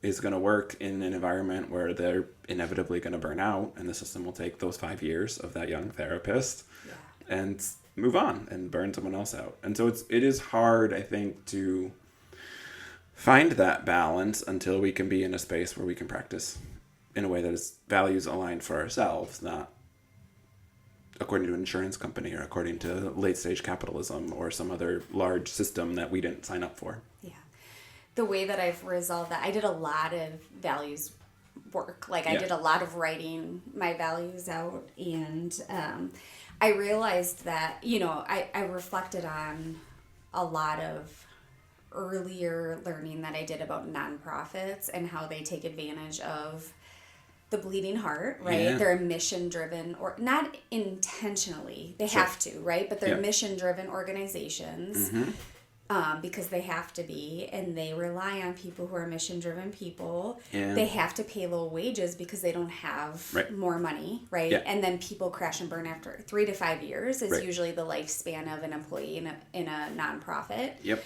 is going to work in an environment where they're inevitably going to burn out, and the system will take those 5 years of that young therapist and move on and burn someone else out. And so it is hard, I think, to find that balance until we can be in a space where we can practice in a way that is values aligned for ourselves, not according to an insurance company or according to late stage capitalism or some other large system that we didn't sign up for. Yeah. The way that I've resolved that, I did a lot of values work. Like, I did a lot of writing my values out, and I realized that, I reflected on a lot of earlier learning that I did about nonprofits and how they take advantage of the bleeding heart, right? Yeah. They're mission-driven, or not intentionally. They have to, right? But they're mission-driven organizations. Because they have to be, and they rely on people who are mission-driven people. Yeah. They have to pay low wages because they don't have more money, right? Yeah. And then people crash and burn after 3 to 5 years is usually the lifespan of an employee in a nonprofit. Yep.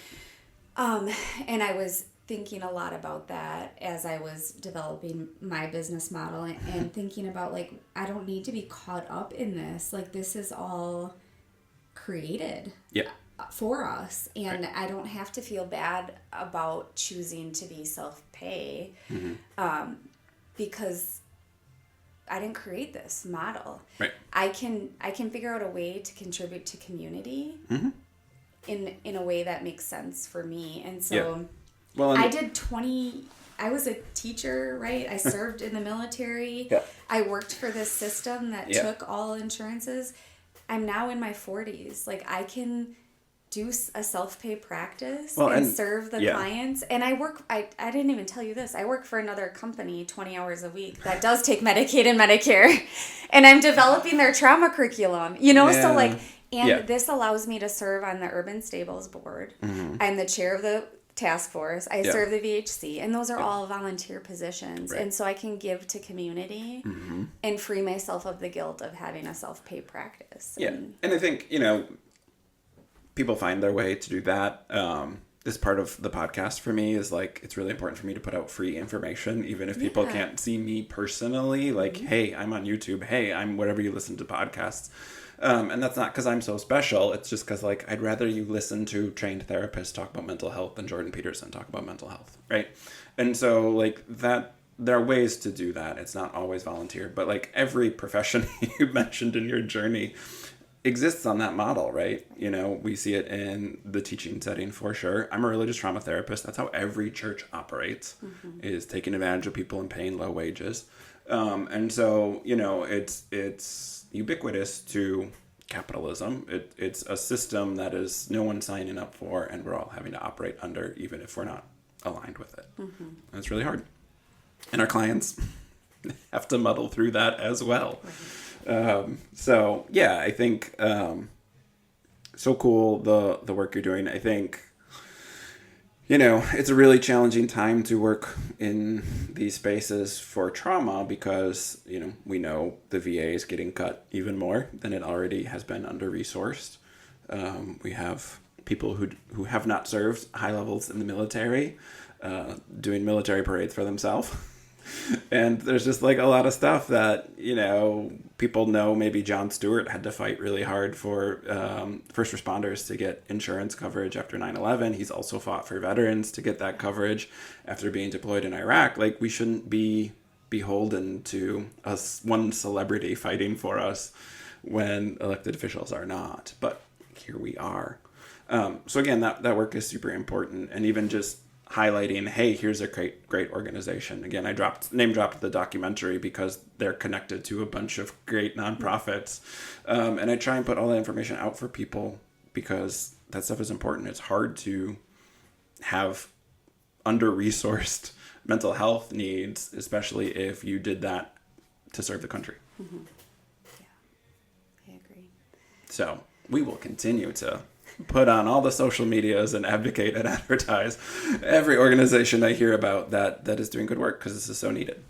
And I was thinking a lot about that as I was developing my business model and thinking about, like, I don't need to be caught up in this. Like, this is all created. Yeah. For us, and I don't have to feel bad about choosing to be self-pay because I didn't create this model. Right. I can figure out a way to contribute to community in a way that makes sense for me. And so I did I was a teacher, right? I served in the military. Yeah. I worked for this system that took all insurances. I'm now in my 40s. Like, I can do a self-pay practice and serve the clients. And I didn't even tell you this. I work for another company 20 hours a week that does take Medicaid and Medicare. And I'm developing their trauma curriculum, So, like, And this allows me to serve on the Urban Stables board. I'm the chair of the task force. I serve the VHC, and those are all volunteer positions. Right. And so I can give to community and free myself of the guilt of having a self-pay practice. Yeah. And I think, people find their way to do that. This part of the podcast for me is like, it's really important for me to put out free information, even if people can't see me personally. Like, hey, I'm on YouTube. Hey, I'm whatever you listen to podcasts. And that's not because I'm so special. It's just because, like, I'd rather you listen to trained therapists talk about mental health than Jordan Peterson talk about mental health, right? And so, like, that there are ways to do that. It's not always volunteer. But, like, every profession you mentioned in your journey exists on that model, right? We see it in the teaching setting for sure. I'm a religious trauma therapist. That's how every church operates, is taking advantage of people and paying low wages. And so, it's ubiquitous to capitalism. It's a system that is no one signing up for, and we're all having to operate under, even if we're not aligned with it. And it's really hard. And our clients have to muddle through that as well. So yeah, I think so cool the work you're doing. I think it's a really challenging time to work in these spaces for trauma because, we know the VA is getting cut even more than it already has been under-resourced. We have people who have not served high levels in the military doing military parades for themselves. And there's just like a lot of stuff that, people know. Maybe John Stewart had to fight really hard for first responders to get insurance coverage after 9/11. He's also fought for veterans to get that coverage after being deployed in Iraq. Like, we shouldn't be beholden to one celebrity fighting for us when elected officials are not. But here we are. So again, that work is super important. And even just highlighting, hey, here's a great organization. Again, I name dropped the documentary because they're connected to a bunch of great nonprofits. And I try and put all that information out for people because that stuff is important. It's hard to have under-resourced mental health needs, especially if you did that to serve the country. Yeah, I agree. So we will continue to put on all the social medias and advocate and advertise every organization I hear about that is doing good work, because this is so needed.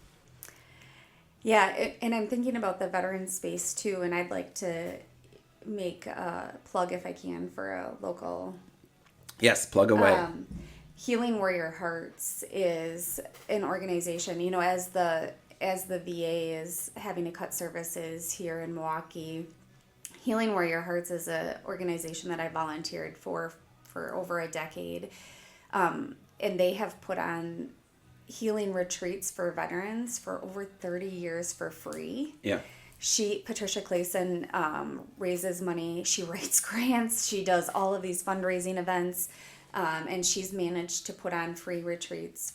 Yeah, and I'm thinking about the veteran space too, and I'd like to make a plug, if I can, for a local... Yes, plug away. Healing Warrior Hearts is an organization, as the VA is having to cut services here in Milwaukee. Healing Warrior Hearts is an organization that I volunteered for over a decade. And they have put on healing retreats for veterans for over 30 years for free. Yeah. Patricia Clayson, raises money. She writes grants. She does all of these fundraising events. And she's managed to put on free retreats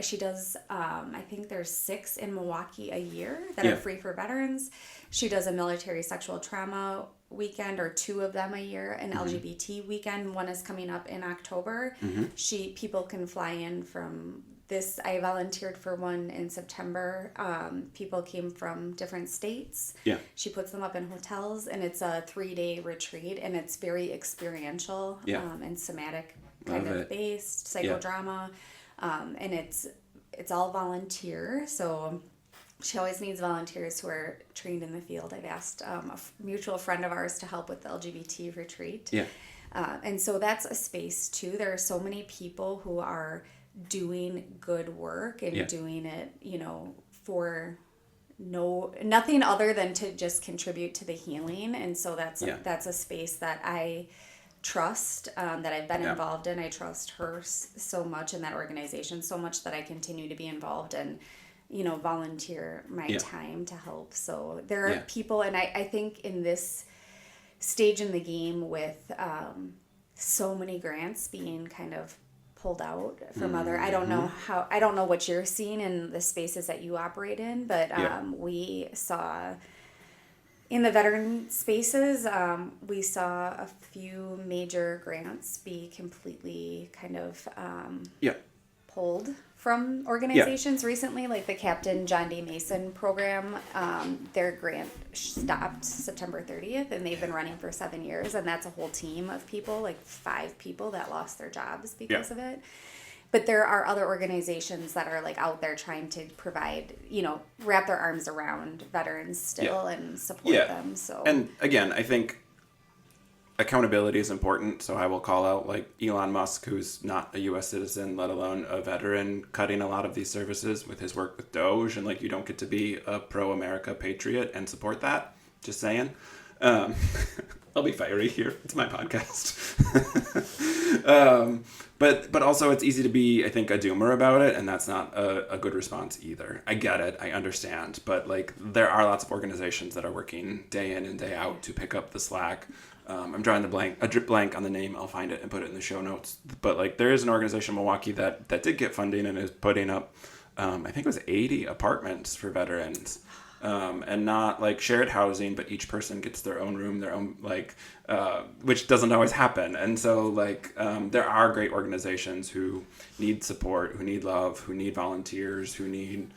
she does, I think there's 6 in Milwaukee a year that are free for veterans. She does a military sexual trauma weekend, or 2 of them a year, an LGBT weekend. One is coming up in October. People can fly in from this. I volunteered for one in September. People came from different states. Yeah. She puts them up in hotels, and it's a 3-day retreat, and it's very experiential and somatic kind of based psychodrama. And it's all volunteer. So she always needs volunteers who are trained in the field. I've asked a mutual friend of ours to help with the LGBT retreat. Yeah. And so that's a space too. There are so many people who are doing good work and doing it, for nothing other than to just contribute to the healing. And so that's a space that I trust, that I've been involved in. I trust her so much, in that organization so much, that I continue to be involved and volunteer my time to help. So there are people, and I think in this stage in the game with so many grants being kind of pulled out from other, I don't know what you're seeing in the spaces that you operate in, but we saw in the veteran spaces, we saw a few major grants be completely kind of pulled from organizations recently, like the Captain John D. Mason program. Their grant stopped September 30th, and they've been running for 7 years, and that's a whole team of people, like 5 people that lost their jobs because of it. But there are other organizations that are like out there trying to provide, wrap their arms around veterans still and support them. So, and again, I think accountability is important. So I will call out like Elon Musk, who's not a U.S. citizen, let alone a veteran, cutting a lot of these services with his work with Doge. And like, you don't get to be a pro-America patriot and support that. Just saying. I'll be fiery here. It's my podcast. But also it's easy to be, I think, a doomer about it, and that's not a good response either. I get it. I understand. But like, there are lots of organizations that are working day in and day out to pick up the slack. I'm drawing a blank on the name. I'll find it and put it in the show notes. But like, there is an organization in Milwaukee that did get funding and is putting up, I think it was 80 apartments for veterans. And not like shared housing, but each person gets their own room, their own which doesn't always happen. And so like, there are great organizations who need support, who need love, who need volunteers, who need,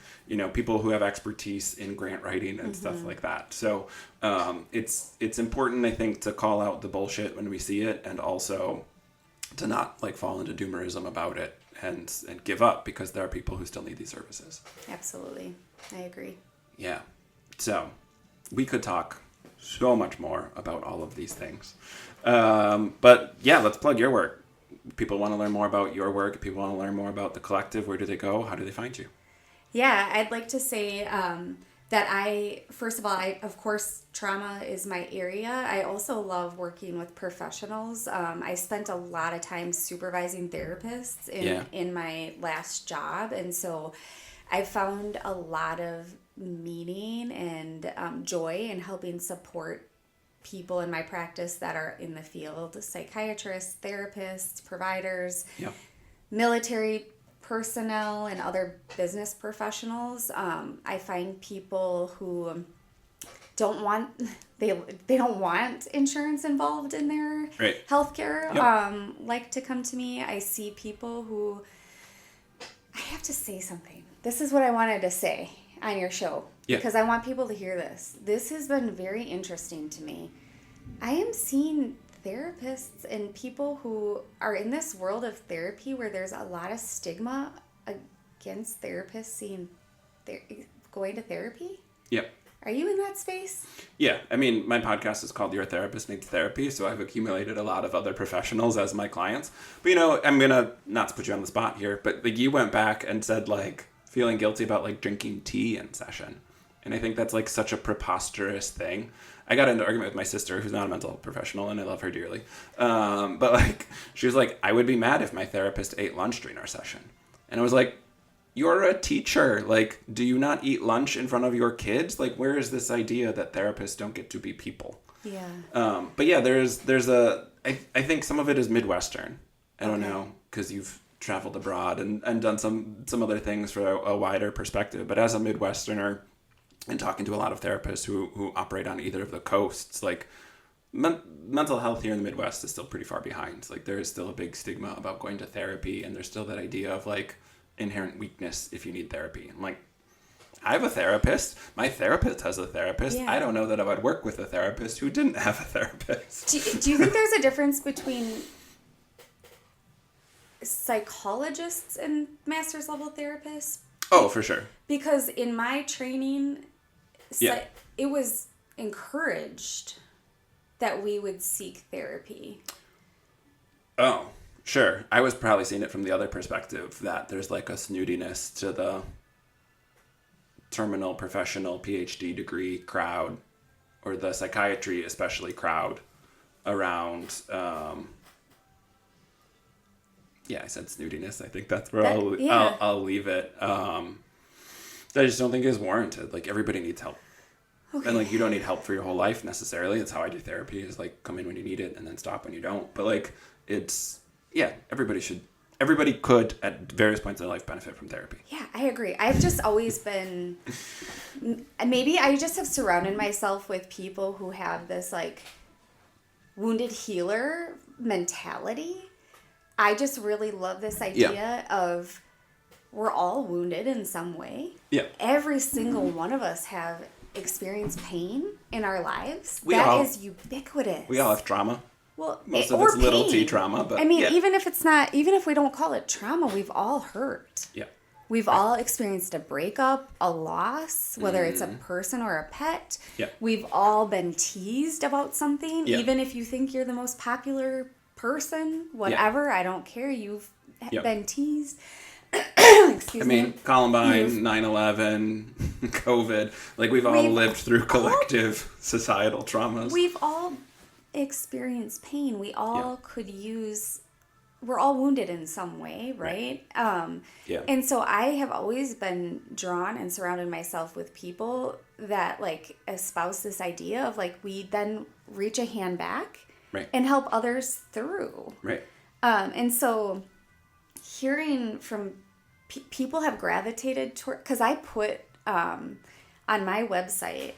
people who have expertise in grant writing and stuff like that. So, it's important, I think, to call out the bullshit when we see it, and also to not like fall into doomerism about it and give up, because there are people who still need these services. Absolutely. I agree. Yeah. So we could talk so much more about all of these things. But yeah, let's plug your work. People want to learn more about your work. People want to learn more about the collective. Where do they go? How do they find you? Yeah, I'd like to say that first of all, of course, trauma is my area. I also love working with professionals. I spent a lot of time supervising therapists in my last job. And so I found a lot of meaning and joy in helping support people in my practice that are in the field: psychiatrists, therapists, providers, military personnel, and other business professionals. I find people who don't want they don't want insurance involved in their healthcare like to come to me. I see people who, I have to say something. This is what I wanted to say on your show, because I want people to hear this. This has been very interesting to me. I am seeing therapists and people who are in this world of therapy where there's a lot of stigma against therapists going to therapy. Yep. Are you in that space? Yeah. I mean, my podcast is called Your Therapist Needs Therapy, so I've accumulated a lot of other professionals as my clients. But, I'm going to, not to put you on the spot here, but like, you went back and said like feeling guilty about like drinking tea in session. And I think that's like such a preposterous thing. I got into an argument with my sister, who's not a mental health professional, and I love her dearly. But like, she was like, I would be mad if my therapist ate lunch during our session. And I was like, you're a teacher. Like, do you not eat lunch in front of your kids? Like, where is this idea that therapists don't get to be people? Yeah. But yeah, I think some of it is Midwestern. I don't know, because you've traveled abroad and done some other things for a wider perspective. But as a Midwesterner, and talking to a lot of therapists who operate on either of the coasts, like mental health here in the Midwest is still pretty far behind. Like, there is still a big stigma about going to therapy, and there's still that idea of like inherent weakness if you need therapy. I'm like, I have a therapist. My therapist has a therapist. Yeah. I don't know that I would work with a therapist who didn't have a therapist. Do you think there's a difference between psychologists and master's level therapists? Oh, for sure. Because in my training, it was encouraged that we would seek therapy. Oh, sure. I was probably seeing it from the other perspective, that there's like a snootiness to the terminal professional PhD degree crowd, or the psychiatry especially crowd around. I said snootiness. I think that's where I'll leave it. I just don't think it's warranted. Like, everybody needs help. Okay. And like, you don't need help for your whole life necessarily. That's how I do therapy, is like, come in when you need it and then stop when you don't. But like, everybody could at various points in their life benefit from therapy. Yeah, I agree. I've just always been, maybe I just have surrounded myself with people who have this like wounded healer mentality. I just really love this idea of we're all wounded in some way. Yeah. Every single one of us have experienced pain in our lives. That is ubiquitous. We all have trauma. Well, most of it's little t trauma, but I mean, even if we don't call it trauma, we've all hurt. Yeah. We've all experienced a breakup, a loss, whether it's a person or a pet. Yeah. We've all been teased about something, Yeah. even if you think you're the most popular person, whatever. I don't care. You've been teased. Excuse me. Columbine, 9/11, COVID, like we've all lived through collective societal traumas. We've all experienced pain. We all we're all wounded in some way, right? And so I have always been drawn and surrounded myself with people that like espouse this idea of like we then reach a hand back and help others through. Right. And so hearing from people have gravitated toward, because I put on my website,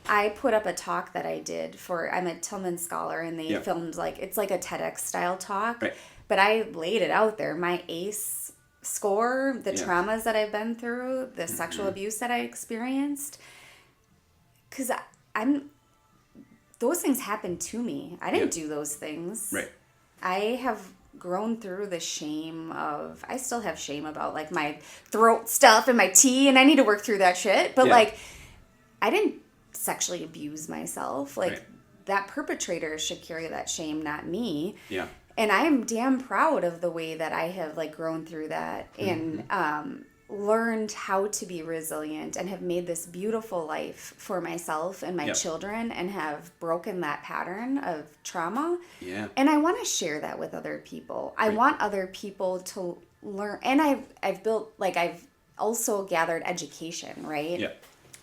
I put up a talk that I did I'm a Tillman scholar, and they filmed it's like a TEDx style talk, but I laid it out there. My ACE score, the traumas that I've been through, the sexual abuse that I experienced, because those things happened to me. I didn't do those things. Right. I have grown through the shame of, I still have shame about like my throat stuff and my tea, and I need to work through that shit. But like, I didn't sexually abuse myself. Like that perpetrator should carry that shame, not me. Yeah. And I am damn proud of the way that I have like grown through that and learned how to be resilient and have made this beautiful life for myself and my children, and have broken that pattern of trauma. Yeah. And I want to share that with other people. I want other people to learn. And I've built, like, I've also gathered education, right? Yeah.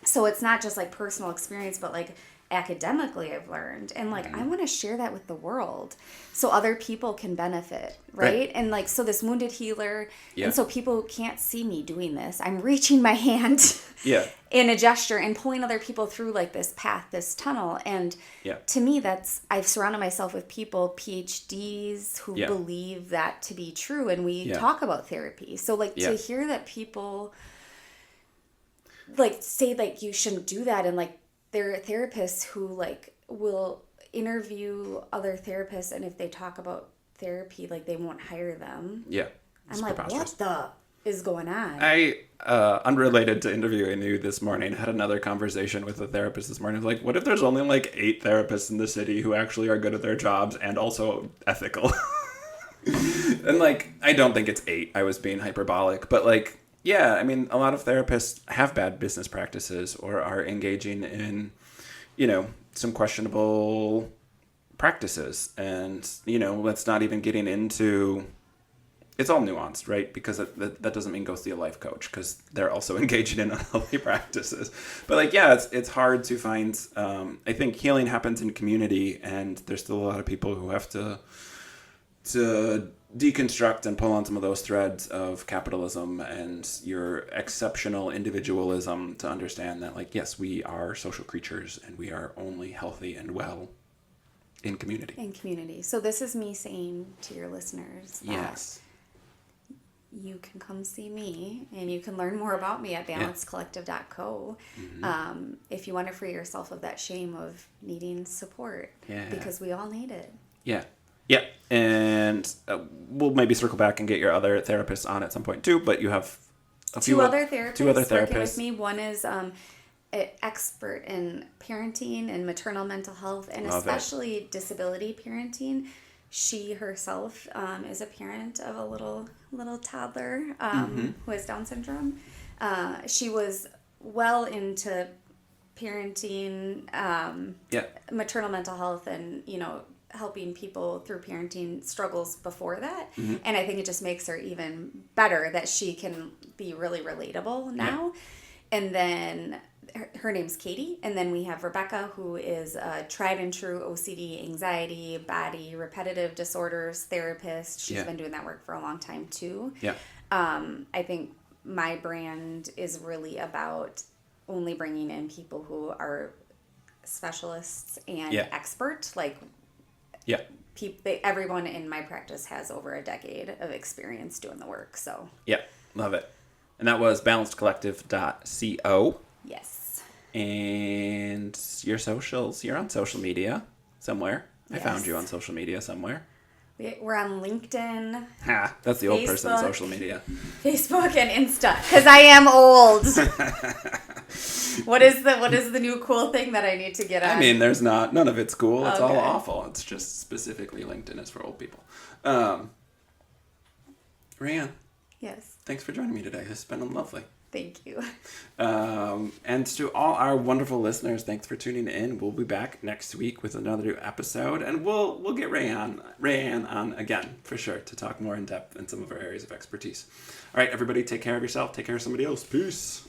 So it's not just like personal experience, but like academically I've learned, and like I want to share that with the world so other people can benefit, right? And like, so this wounded healer, and so people can't see me doing this, I'm reaching my hand in a gesture and pulling other people through like this path, this tunnel. And to me, I've surrounded myself with people, PhDs, who believe that to be true, and we talk about therapy. So like to hear that people like say like you shouldn't do that, and like there are therapists who like will interview other therapists, and if they talk about therapy, like they won't hire them. Yeah. I'm like, what the is going on? I, unrelated to interviewing you this morning, had another conversation with a therapist this morning. Like, what if there's only like 8 therapists in the city who actually are good at their jobs and also ethical? And like, I don't think it's 8. I was being hyperbolic, but like, yeah, I mean, a lot of therapists have bad business practices or are engaging in, some questionable practices. And, let's not even getting into, it's all nuanced, right? Because that doesn't mean go see a life coach, because they're also engaging in unhealthy practices. But like, yeah, it's hard to find, I think healing happens in community, and there's still a lot of people who have to deconstruct and pull on some of those threads of capitalism and your exceptional individualism to understand that, like, yes, we are social creatures and we are only healthy and well in community. In community. So this is me saying to your listeners that you can come see me, and you can learn more about me at balancecollective.co if you want to free yourself of that shame of needing support, because we all need it. Yeah. Yeah, and we'll maybe circle back and get your other therapists on at some point too, but you have two other therapists working with me. One is an expert in parenting and maternal mental health, and especially disability parenting. She herself is a parent of a little toddler who has Down syndrome. She was well into parenting, maternal mental health, and helping people through parenting struggles before that. And I think it just makes her even better that she can be really relatable now. And then her name's Katie. And then we have Rebecca, who is a tried and true OCD, anxiety, body, repetitive disorders therapist. She's been doing that work for a long time too. I think my brand is really about only bringing in people who are specialists and expert, like everyone in my practice has over a decade of experience doing the work. So love it. And that was balancedcollective.co. Yes. And your socials. You're on social media somewhere. Yes. I found you on social media somewhere. We're on LinkedIn. Ha! That's the old person Facebook. social media. Facebook and Insta. Because I am old. What is the new cool thing that I need to get on? I mean, there's none of it's cool. It's all Okay. awful. It's just specifically LinkedIn is for old people. Rae Anne, Yes. thanks for joining me today. This has been lovely. Thank you. And to all our wonderful listeners, thanks for tuning in. We'll be back next week with another new episode, and we'll get Rae Anne on again for sure to talk more in depth in some of our areas of expertise. All right, everybody, take care of yourself. Take care of somebody else. Peace.